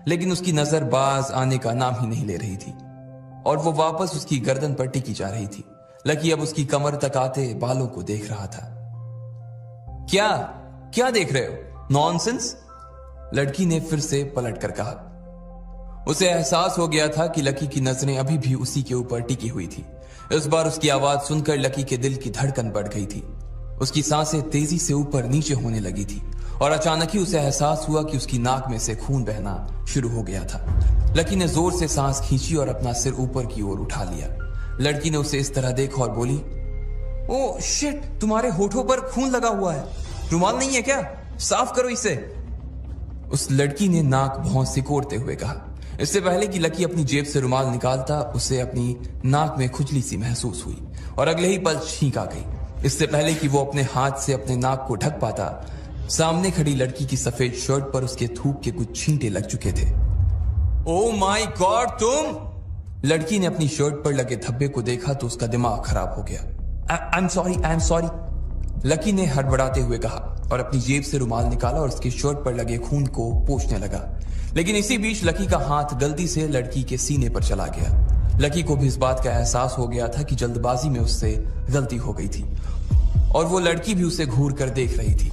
लेकिन उसकी नजर बाज आने का नाम ही नहीं ले रही थी और वो वापस उसकी गर्दन पर टिकी जा रही थी। लकी अब उसकी कमर तक आते बालों को देख रहा था। क्या देख रहे हो? नॉनसेंस, लड़की ने फिर से पलट कर कहा। उसे एहसास हो गया था कि लकी की नजरें अभी भी उसी के ऊपर टिकी हुई थी। इस बार उसकी आवाज सुनकर लकी के दिल की धड़कन बढ़ गई थी। उसकी सांसें तेजी से ऊपर नीचे होने लगी थी और अचानक ही उसे एहसास हुआ कि उसकी नाक में से खून बहना शुरू हो गया था। लकी ने जोर से सांस खींची और अपना सिर ऊपर की ओर उठा लिया। लड़की ने उसे इस तरह देखा और बोली, ओह शिट, तुम्हारे होठों पर खून लगा हुआ है। रुमाल नहीं है क्या? साफ करो इसे। उस लड़की ने नाक भौं सिकोड़ते हुए कहा। इससे पहले कि लकी अपनी जेब से रुमाल निकालता, उसे अपनी नाक में खुजली सी महसूस हुई और अगले ही पल छींक आ गई। इससे पहले कि वो अपने हाथ से अपने नाक को ढक पाता, सामने खड़ी लड़की की सफेद शर्ट पर उसके थूक के कुछ छींटे लग चुके थे। ओह माय गॉड, तुम! लड़की ने अपनी शर्ट पर लगे धब्बे को देखा तो उसका दिमाग खराब हो गया। आई एम सॉरी, लकी ने हड़बड़ाते हुए कहा और अपनी जेब से रुमाल निकाला और उसकी शर्ट पर लगे खून को पोंछने लगा। लेकिन इसी बीच लकी का हाथ गलती से लड़की के सीने पर चला गया। लकी को भी इस बात का एहसास हो गया था कि जल्दबाजी में उससे गलती हो गई थी और वो लड़की भी उसे घूर कर देख रही थी।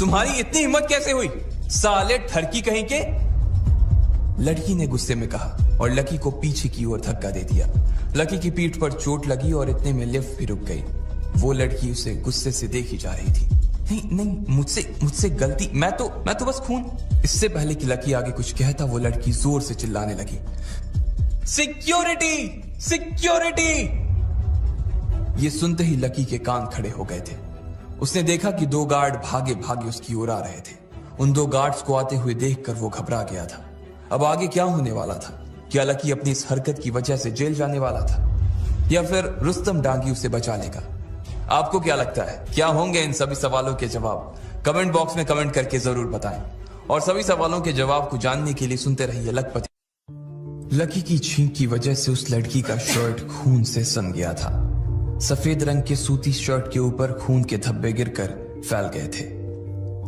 तुम्हारी इतनी हिम्मत कैसे हुई, साले ठरकी कहीं के? लड़की ने गुस्से में कहा और लकी को पीछे की ओर धक्का दे दिया। लकी की पीठ पर चोट लगी और इतने में लिफ्ट भी रुक गई। वो लड़की उसे गुस्से से देखी जा रही थी। नहीं, मुझसे गलती, मैं तो बस खून। इससे पहले कि लकी आगे कुछ कहता, वो लड़की जोर से चिल्लाने लगी, सिक्योरिटी, सिक्योरिटी! ये सुनते ही लकी के कान खड़े हो गए थे। उसने देखा कि 2 गार्ड भागे भागे उसकी ओर आ रहे थे। उन 2 गार्ड्स को आते हुए देखकर वो घबरा गया था। अब आगे क्या होने वाला था? क्या लकी अपनी इस हरकत की वजह से जेल जाने वाला था या फिर रुस्तम डांगी उसे बचा लेगा? आपको क्या लगता है, क्या होंगे इन सभी सवालों के जवाब? कमेंट बॉक्स में कमेंट करके जरूर बताएं और सभी सवालों के जवाब को जानने के लिए सुनते रहिए लखपति। लकी की छींक की वजह से उस लड़की का शर्ट खून से सन गया था। सफेद रंग के सूती शर्ट के ऊपर खून के धब्बे गिरकर फैल गए थे,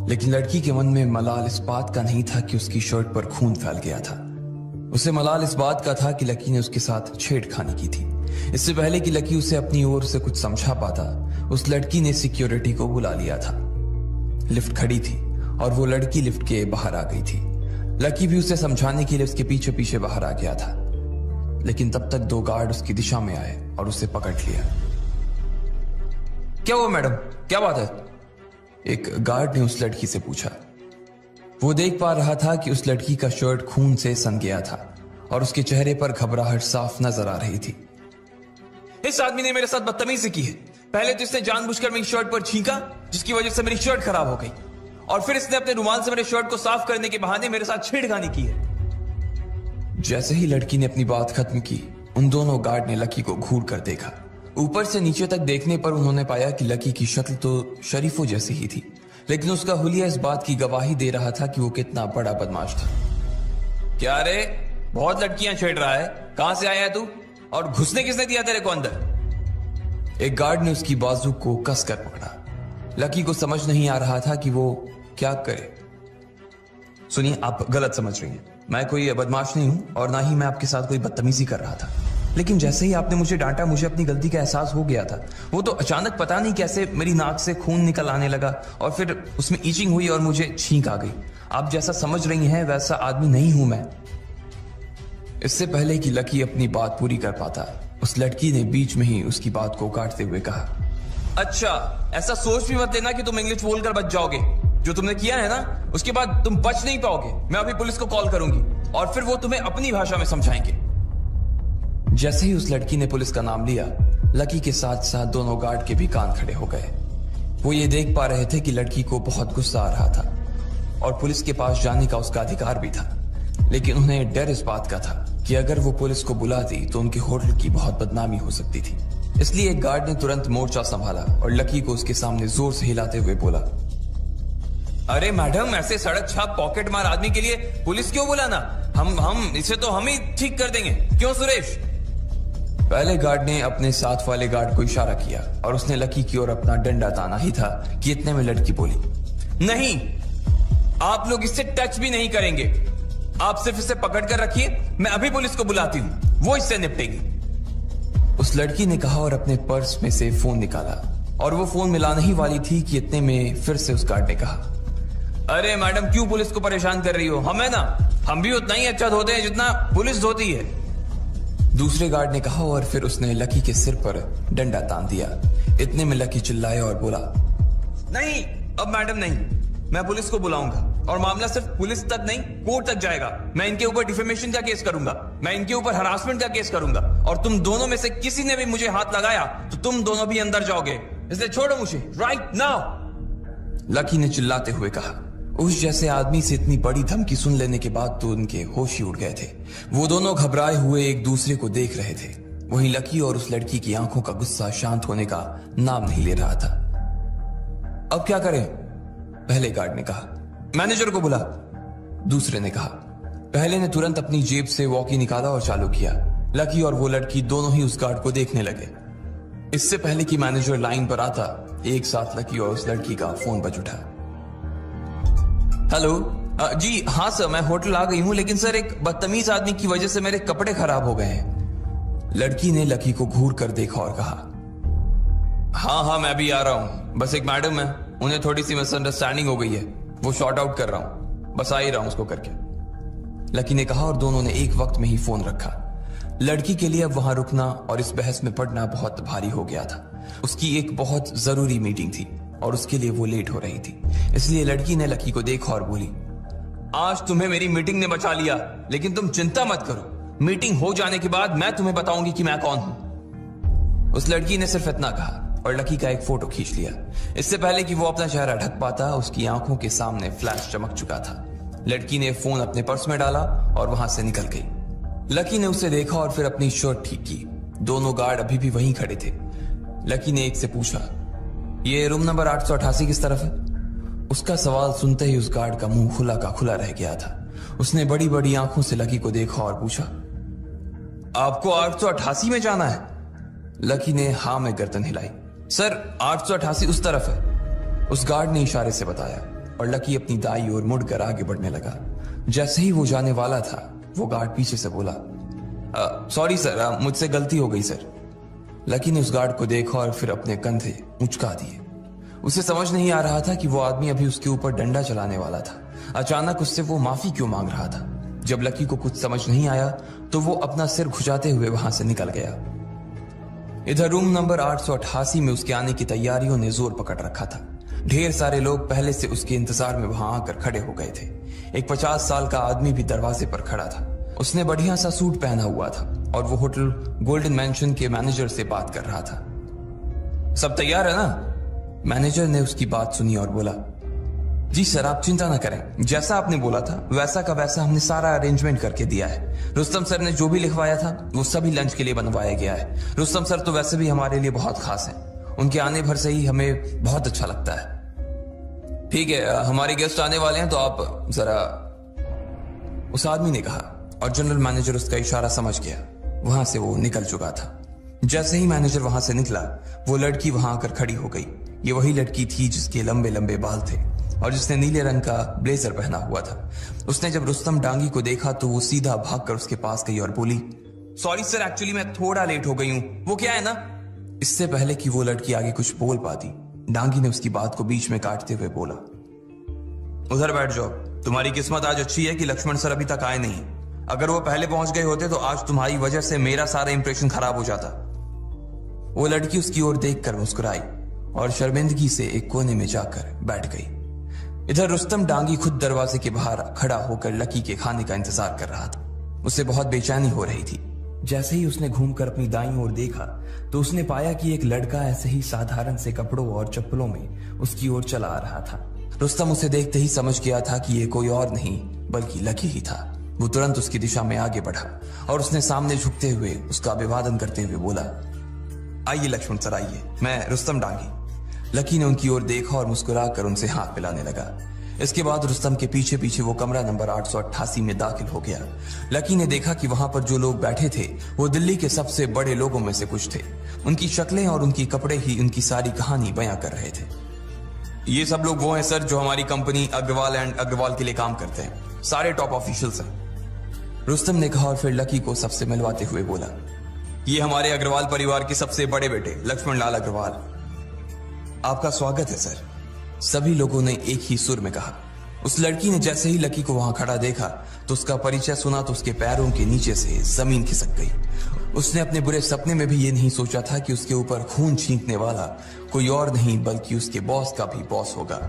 लेकिन लड़की के मन में मलाल इस बात का नहीं था कि उसकी शर्ट पर खून फैल गया था। उसे मलाल इस बात का था कि लकी ने उसके साथ छेड़खानी की थी। इससे पहले कि लकी उसे अपनी ओर से कुछ समझा पाता, उस लड़की ने सिक्योरिटी को बुला लिया था। लिफ्ट खड़ी थी और वो लड़की लिफ्ट के बाहर आ गई थी। लकी भी उसे समझाने के लिए उसके पीछे पीछे बाहर आ गया था, लेकिन तब तक 2 गार्ड उसकी दिशा में आए और उसे पकड़ लिया। क्या हुआ मैडम, क्या बात है? एक गार्ड ने उस लड़की से पूछा। वो देख पा रहा था कि उस लड़की का शर्ट खून से सन गया था और उसके चेहरे पर घबराहट साफ नजर आ रही थी। इस आदमी ने मेरे साथ बदतमीजी की है। पहले तो इसने जानबूझकर मेरी शर्ट पर छींका, जिसकी वजह से मेरी शर्ट खराब हो गई, और फिर इसने अपने रुमाल से मेरे शर्ट को साफ करने के बहाने मेरे साथ छेड़खानी की है। जैसे ही लड़की ने अपनी बात खत्म की, उन दोनों गार्ड ने लकी को घूर कर देखा। ऊपर से नीचे तक देखने पर उन्होंने पाया कि लकी की शक्ल तो शरीफों जैसी ही थी, लेकिन उसका हुलिया इस बात की गवाही दे रहा था कि वो कितना बड़ा बदमाश था। क्या रे, बहुत लड़कियां छेड़ रहा है, कहां से आया है तू, और घुसने किसने दिया तेरे को अंदर? एक गार्ड ने उसकी बाजू को कसकर पकड़ा। लकी को समझ नहीं आ रहा था कि वो क्या करे। सुनिए, आप गलत समझ रही हैं। मैं कोई बदमाश नहीं हूं और ना ही मैं आपके साथ कोई बदतमीजी कर रहा था, लेकिन जैसे ही आपने मुझे डांटा, मुझे अपनी गलती का एहसास हो गया था। वो तो अचानक पता नहीं कैसे मेरी नाक से खून निकल आने लगा और फिर उसमें ईचिंग हुई और मुझे छींक आ गई। आप जैसा समझ रही हैं वैसा आदमी नहीं हूं मैं। इससे पहले कि लकी अपनी बात पूरी कर पाता, उस लड़की ने बीच में ही उसकी बात को काटते हुए कहा, अच्छा, ऐसा सोच भी मत लेना कि तुम इंग्लिश बोलकर बच जाओगे। जो तुमने किया है ना, उसके बाद तुम बच नहीं पाओगे। मैं अभी पुलिस को कॉल करूंगी और फिर वो तुम्हें अपनी भाषा में समझाएंगे। जैसे ही उस लड़की ने पुलिस का नाम लिया, लकी के साथ साथ दोनों गार्ड के भी कान खड़े हो गए। वो ये देख पा रहे थे कि लड़की को बहुत गुस्सा आ रहा था और पुलिस के पास जाने का उसका अधिकार भी था, लेकिन उन्हें डर इस बात का था कि अगर वो पुलिस को बुलाती तो उनके होटल की बहुत बदनामी हो सकती थी। इसलिए एक गार्ड ने तुरंत मोर्चा संभाला और लकी को उसके सामने जोर से हिलाते हुए बोला, अरे मैडम, ऐसे सड़क छाप पॉकेट मार आदमी के लिए पुलिस क्यों बुलाना? हम इसे तो हम ही ठीक कर देंगे, क्यों सुरेश? पहले गार्ड ने अपने साथ वाले गार्ड को इशारा किया और उसने लकी की ओर अपना डंडा ताना ही था कि इतने में लड़की बोली, नहीं, आप लोग इससे टच भी नहीं करेंगे। आप सिर्फ इसे पकड़ कर रखिए, मैं अभी पुलिस को बुलाती हूं, वो इससे निपटेगी। उस लड़की ने कहा और अपने पर्स में से फोन निकाला और वो फोन मिलाने ही वाली थी कि इतने में फिर से उस गार्ड ने कहा, अरे मैडम, क्यों पुलिस को परेशान कर रही हो? हम है ना, हम भी उतना ही अच्छा धोते हैं जितना पुलिस धोती है। दूसरे गार्ड ने कहा और फिर उसने लकी के सिर पर डंडा तान दिया। इतने में लकी चिल्लाया और बोला, नहीं, अब मैडम नहीं, मैं पुलिस को बुलाऊंगा और मामला सिर्फ पुलिस तक नहीं, कोर्ट तक जाएगा। मैं इनके ऊपर डिफेमेशन का केस करूंगा, मैं इनके ऊपर हरासमेंट का केस करूंगा, और तुम दोनों में से किसी ने भी मुझे हाथ लगाया तो तुम दोनों भी अंदर जाओगे। इसलिए छोड़ो मुझे राइट नाउ। लकी ने चिल्लाते हुए कहा। उस जैसे आदमी से इतनी बड़ी धमकी सुन लेने के बाद तो उनके होश ही उड़ गए थे। वो दोनों घबराए हुए एक दूसरे को देख रहे थे। वहीं लकी और उस लड़की की आंखों का गुस्सा शांत होने का नाम नहीं ले रहा था। अब क्या करें? पहले गार्ड ने कहा। मैनेजर को बुला, दूसरे ने कहा। पहले ने तुरंत अपनी जेब से वॉकी निकाला और चालू किया। लकी और वो लड़की दोनों ही उस गार्ड को देखने लगे। इससे पहले कि मैनेजर लाइन पर आता, एक साथ लकी और उस लड़की का फोन बज उठा। हेलो, जी हाँ सर, मैं होटल आ गई हूँ, लेकिन सर एक बदतमीज आदमी की वजह से मेरे कपड़े खराब हो गए हैं। लड़की ने लकी को घूर कर देखा और कहा, हाँ मैं भी आ रहा हूँ, बस एक मैडम है, उन्हें थोड़ी सी मिसअंडरस्टैंडिंग हो गई है, वो शॉर्ट आउट कर रहा हूँ, बस आ ही रहा हूँ उसको करके। लकी ने कहा और दोनों ने एक वक्त में ही फोन रखा। लड़की के लिए अब वहां रुकना और इस बहस में पड़ना बहुत भारी हो गया था। उसकी एक बहुत जरूरी मीटिंग थी और उसके लिए वो लेट हो रही थी। इसलिए लड़की ने लकी को देखा और बोली, आज तुम्हें मेरी मीटिंग ने बचा लिया, लेकिन तुम चिंता मत करो, मीटिंग हो जाने के बाद मैं तुम्हें बताऊंगी कि मैं कौन हूं। उस लड़की ने सिर्फ इतना कहा और लकी का एक फोटो खींच लिया। इससे पहले कि वो अपना चेहरा ढक पाता, उसकी आंखों के सामने फ्लैश चमक चुका था। लड़की ने फोन अपने पर्स में डाला और वहां से निकल गई। लकी ने उसे देखा और फिर अपनी शर्ट ठीक की। दोनों गार्ड अभी भी वहीं खड़े थे। लकी ने एक से पूछा, ये रूम नंबर 888 किस तरफ है? उसका सवाल सुनते ही उस गार्ड का मुंह खुला का खुला रह गया था। उसने बड़ी बड़ी आंखों से लकी को देखा और पूछा, आपको 888 में जाना है? लकी ने हाँ में गर्दन हिलाई। सर 888 उस तरफ है, उस गार्ड ने इशारे से बताया और लकी अपनी दाई ओर मुड़कर आगे बढ़ने लगा। जैसे ही वो जाने वाला था, वो गार्ड पीछे से बोला, सॉरी सर, मुझसे गलती हो गई सर। लकी ने उस गार्ड को देखा और फिर अपने कंधे मुचका दिए। उसे समझ नहीं आ रहा था कि वो आदमी अभी उसके ऊपर डंडा चलाने वाला था। अचानक उससे वो माफी क्यों मांग रहा था? जब लकी को कुछ समझ नहीं आया तो वो अपना सिर घुचाते हुए वहां से निकल गया। इधर रूम नंबर 888 में उसके आने की तैयारियों ने जोर पकड़ रखा था। ढेर सारे लोग पहले से उसके इंतजार में वहां आकर खड़े हो गए थे। एक 50 साल का आदमी भी दरवाजे पर खड़ा था। उसने बढ़िया सा सूट पहना हुआ था और वो होटल गोल्डन मैंशन के मैनेजर से बात कर रहा था। सब तैयार है ना? मैनेजर ने उसकी बात सुनी और बोला, जी सर, आप चिंता ना करें, जैसा आपने बोला था वैसा का वैसा हमने सारा अरेंजमेंट करके दिया है। रुस्तम सर ने जो भी लिखवाया था वो सभी लंच के लिए बनवाया गया है। रुस्तम सर तो वैसे भी हमारे लिए बहुत खास हैं, उनके आने भर से ही हमें बहुत अच्छा लगता है। ठीक है, हमारे गेस्ट आने वाले हैं तो आप जरा, उस आदमी ने कहा और जनरल मैनेजर उसका इशारा समझ गया। वहां से वो निकल चुका था। जैसे ही मैनेजर वहां से निकला, वो लड़की वहां आकर खड़ी हो गई। ये वही लड़की थी जिसके लंबे लंबे बाल थे और जिसने नीले रंग का ब्लेजर पहना हुआ था। उसने जब रुस्तम डांगी को देखा तो वो सीधा भागकर उसके पास गई और बोली, सॉरी सर, एक्चुअली मैं थोड़ा लेट हो गई हूं, वो क्या है ना। इससे पहले कि वो लड़की आगे कुछ बोल पाती, डांगी ने उसकी बात को बीच में काटते हुए बोला, उधर बैठ जाओ, तुम्हारी किस्मत आज अच्छी है कि लक्ष्मण सर अभी तक आए नहीं। अगर वो पहले पहुंच गए होते तो आज तुम्हारी वजह से मेरा सारा इंप्रेशन खराब हो जाता। वो लड़की उसकी ओर देखकर मुस्कुराई और शर्मिंदगी से एक कोने में जाकर बैठ गई। इधर रुस्तम डांगी खुद दरवाजे के बाहर खड़ा होकर लकी के खाने का इंतजार कर रहा था। उसे बहुत बेचैनी हो रही थी। जैसे ही उसने घूमकर अपनी दाईं ओर देखा तो उसने पाया कि एक लड़का ऐसे ही साधारण से कपड़ों और चप्पलों में उसकी ओर चला आ रहा था। रुस्तम उसे देखते ही समझ गया था कि ये कोई और नहीं बल्कि लकी ही था। वो तुरंत उसकी दिशा में आगे बढ़ा और उसने सामने झुकते हुए उसका अभिवादन करते हुए बोला, आइए लक्ष्मण सर, आइए, मैं रुस्तम डांगी। लकी ने उनकी ओर देखा और मुस्कुराकर उनसे हाथ मिलाने लगा। इसके बाद रुस्तम के पीछे पीछे वो कमरा नंबर 888 में दाखिल हो गया। लकी ने देखा कि वहां पर जो लोग बैठे थे वो दिल्ली के सबसे बड़े लोगों में से कुछ थे। उनकी शक्लें और उनकी कपड़े ही उनकी सारी कहानी बयां कर रहे थे। ये सब लोग वो हैं सर जो हमारी कंपनी अग्रवाल एंड अग्रवाल के लिए काम करते हैं, सारे टॉप ऑफिशियल्स हैं, रुस्तम ने कहा और फिर लकी को सबसे मिलवाते हुए बोला, ये हमारे अग्रवाल परिवार के सबसे बड़े बेटे लक्ष्मण लाल अग्रवाल। आपका स्वागत है सर, सभी लोगों ने एक ही सुर में कहा। उस लड़की ने जैसे ही लकी को वहां खड़ा देखा तो उसका परिचय सुना तो उसके पैरों के नीचे से जमीन खिसक गई। उसने अपने बुरे सपने में भी ये नहीं सोचा था कि उसके ऊपर खून छींकने वाला कोई और नहीं बल्कि उसके बॉस का भी बॉस होगा।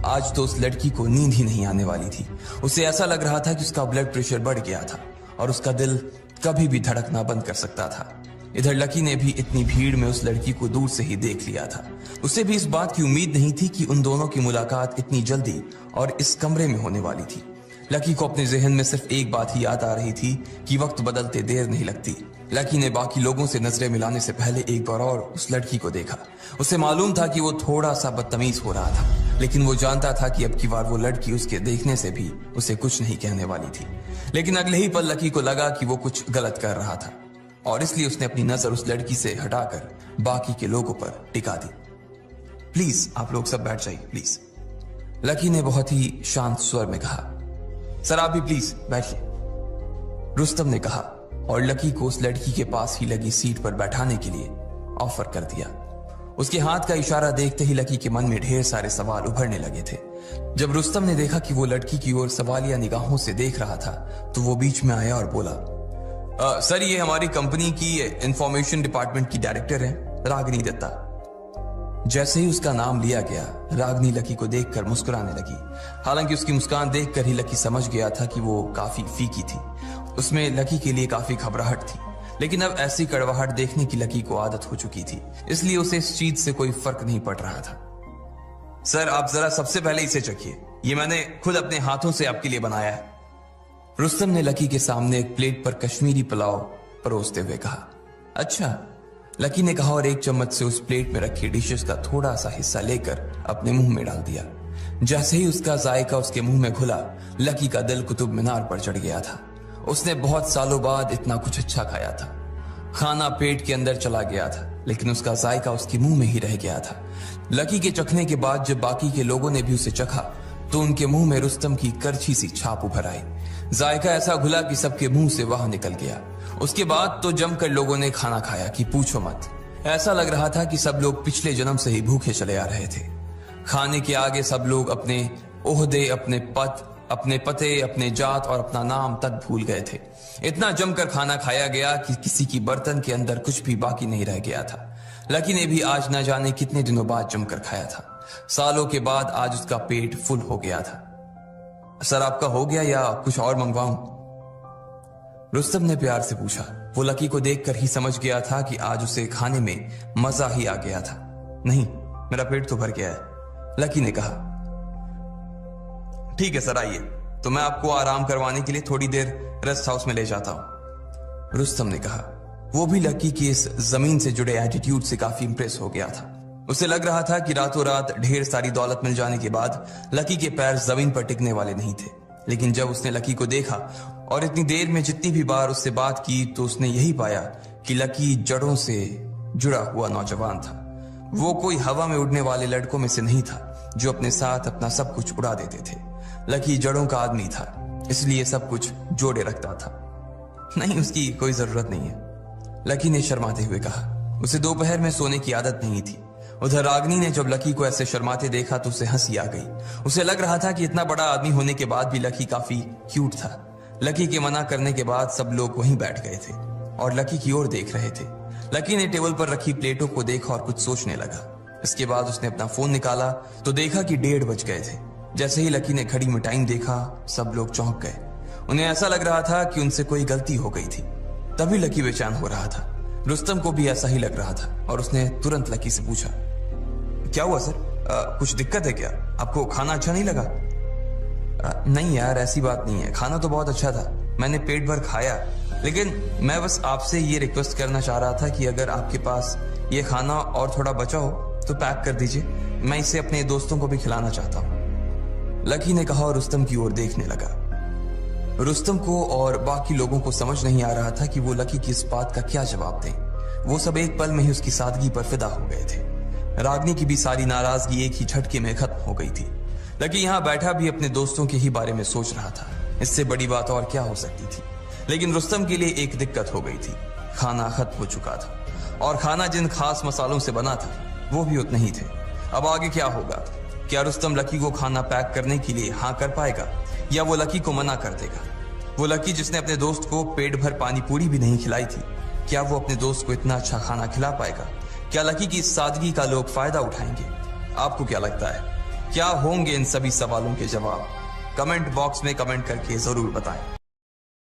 आज तो उस लड़की को नींद ही नहीं आने वाली थी। उसे ऐसा लग रहा था कि उसका ब्लड प्रेशर बढ़ गया था और उसका दिल कभी भी धड़कना बंद कर सकता था। इधर लकी ने भी इतनी भीड़ में उस लड़की को दूर से ही देख लिया था। उसे भी इस बात की उम्मीद नहीं थी कि उन दोनों की मुलाकात इतनी जल्दी और इस कमरे में होने वाली थी। लकी को अपने जहन में सिर्फ एक बात ही याद आ रही थी कि वक्त बदलते देर नहीं लगती। लकी ने बाकी लोगों से नजरें मिलाने से पहले एक बार और उस लड़की को देखा। उसे मालूम था कि वो थोड़ा सा बदतमीज हो रहा था, लेकिन वो जानता था कि अब की बार वो लड़की उसके देखने से भी उसे कुछ नहीं कहने वाली थी। लेकिन अगले ही पल लकी को लगा कि वो कुछ गलत कर रहा था और इसलिए उसने अपनी नजर उस लड़की से हटाकर बाकी के लोगों पर टिका दी। प्लीज आप लोग सब बैठ जाइए प्लीज, लकी ने बहुत ही शांत स्वर में कहा। सर आप भी प्लीज बैठिए, रुस्तम ने कहा और लकी को उस लड़की के पास ही लगी सीट पर बैठाने के लिए ऑफर कर दिया। उसके हाथ का इशारा देखते ही लकी के मन में ढेर सारे सवाल उभरने लगे थे। जब रुस्तम ने देखा कि वो लड़की की ओर सवालिया निगाहों से देख रहा था तो वो बीच में आया और बोला, सर ये हमारी कंपनी की इंफॉर्मेशन डिपार्टमेंट की डायरेक्टर है रागिनी दत्ता। जैसे ही उसका नाम लिया गया, रागिनी लकी को देखकर मुस्कुराने लगी। हालांकि उसकी मुस्कान देखकर ही लकी समझ गया था कि वो काफी फीकी थी। उसमें लकी के लिए काफी घबराहट थी, लेकिन अब ऐसी कड़वाहट देखने की लकी को आदत हो चुकी थी, इसलिए उसे इस चीज से कोई फर्क नहीं पड़ रहा था। सर आप जरा सबसे पहले इसे चखिए, ये मैंने खुद अपने हाथों से आपके लिए बनाया है। रुस्तम ने लकी के सामने एक प्लेट पर कश्मीरी पुलाव परोसते हुए कहा। अच्छा, लकी ने कहा और एक चम्मच से उस प्लेट में रखी डिशेस का थोड़ा सा हिस्सा लेकर अपने मुंह में डाल दिया। जैसे ही उसका जायका उसके मुंह में घुला, लकी का दिल कुतुब मीनार पर चढ़ गया था। उसने बहुत सालों बाद इतना कुछ अच्छा खाया था। खाना पेट के अंदर चला गया था, लेकिन उसका जायका उसके मुंह में ही रह गया था। लकी के चखने के बाद जब बाकी के लोगों ने भी उसे चखा तो उनके मुंह में रुस्तम की करछी सी छाप उभर आई। जायका ऐसा घुला कि सबके मुंह से बाहर निकल गया। उसके बाद तो जमकर लोगों ने खाना खाया कि पूछो मत। ऐसा लग रहा था कि सब लोग पिछले जन्म से ही भूखे चले आ रहे थे। खाने के आगे सब लोग अपने ओहदे, अपने पद, अपने पते, अपने जात और अपना नाम तक भूल गए थे। इतना जमकर खाना खाया गया कि किसी की बर्तन के अंदर कुछ भी बाकी नहीं रह गया था। लकी ने भी आज न जाने कितने दिनों बाद जमकर खाया था। सालों के बाद आज उसका पेट फुल हो गया था। सर आपका हो गया या कुछ और मंगवाऊं? रुस्तम ने प्यार से पूछा। वो लकी को देखकर ही समझ गया था कि आज उसे खाने में मजा ही आ गया था। नहीं, मेरा पेट तो भर गया है, लकी ने कहा। ठीक है सर, आइए, तो मैं आपको आराम करवाने के लिए थोड़ी देर रेस्ट हाउस में ले जाता हूं, रुस्तम ने कहा। वो भी लकी की इस जमीन से जुड़े एटीट्यूड से काफी इंप्रेस हो गया था। उसे लग रहा था कि रातों रात ढेर सारी दौलत मिल जाने के बाद लकी के पैर जमीन पर टिकने वाले नहीं थे। लेकिन जब उसने लकी को देखा और इतनी देर में जितनी भी बार उससे बात की, तो उसने यही पाया कि लकी जड़ों से जुड़ा हुआ नौजवान था। वो कोई हवा में उड़ने वाले लड़कों में से नहीं था जो अपने साथ अपना सब कुछ उड़ा देते थे। लकी जड़ों का आदमी था, इसलिए सब कुछ जोड़े रखता था। नहीं, उसकी कोई जरूरत नहीं है, लकी ने शर्माते हुए कहा। उसे दोपहर में सोने की आदत नहीं थी। उधर रागिनी ने जब लकी को ऐसे शर्माते देखा तो उसे हंसी आ गई। उसे लग रहा था कि इतना बड़ा आदमी होने के बाद भी लकी काफी क्यूट था। लकी के मना करने के बाद सब लोग वहीं बैठ गए थे और लकी की ओर देख रहे थे। लकी ने टेबल पर रखी प्लेटों को देखा और कुछ सोचने लगा। इसके बाद उसने अपना फोन निकाला तो देखा कि 1:30 बज गए थे। जैसे ही लकी ने घड़ी में टाइम देखा, सब लोग चौंक गए। उन्हें ऐसा लग रहा था कि उनसे कोई गलती हो गई थी। तभी लकी बेचैन हो रहा था। रुस्तम को भी ऐसा ही लग रहा था और उसने तुरंत लकी से पूछा, क्या हुआ सर? कुछ दिक्कत है क्या? आपको खाना अच्छा नहीं लगा? नहीं यार, ऐसी बात नहीं है, खाना तो बहुत अच्छा था, मैंने पेट भर खाया। लेकिन मैं बस आपसे ये रिक्वेस्ट करना चाह रहा था कि अगर आपके पास ये खाना और थोड़ा बचा हो तो पैक कर दीजिए, मैं इसे अपने दोस्तों को भी खिलाना चाहता हूँ, लकी ने कहा और रुस्तम की ओर देखने लगा। रुस्तम को और बाकी लोगों को समझ नहीं आ रहा था कि वो लकी की इस बात का क्या जवाब दें। वो सब एक पल में ही उसकी सादगी पर फिदा हो गए थे। रागिनी की भी सारी नाराजगी एक ही झटके में खत्म हो गई थी। लकी यहाँ बैठा भी अपने दोस्तों के ही बारे में सोच रहा था। इससे बड़ी बात और क्या हो सकती थी। लेकिन रुस्तम के लिए एक दिक्कत हो गई थी, खाना खत्म हो चुका था और खाना जिन खास मसालों से बना था वो भी उतने ही थे। अब आगे क्या होगा? क्या रुस्तम लकी को खाना पैक करने के लिए हाँ कर पाएगा या वो लकी को मना कर देगा? वो लकी जिसने अपने दोस्त को पेट भर पानी पूरी भी नहीं खिलाई थी, क्या वो अपने दोस्त को इतना अच्छा खाना खिला पाएगा? क्या लकी की इस सादगी का लोग फायदा उठाएंगे? आपको क्या लगता है, क्या होंगे इन सभी सवालों के जवाब? कमेंट बॉक्स में कमेंट करके जरूर बताएं।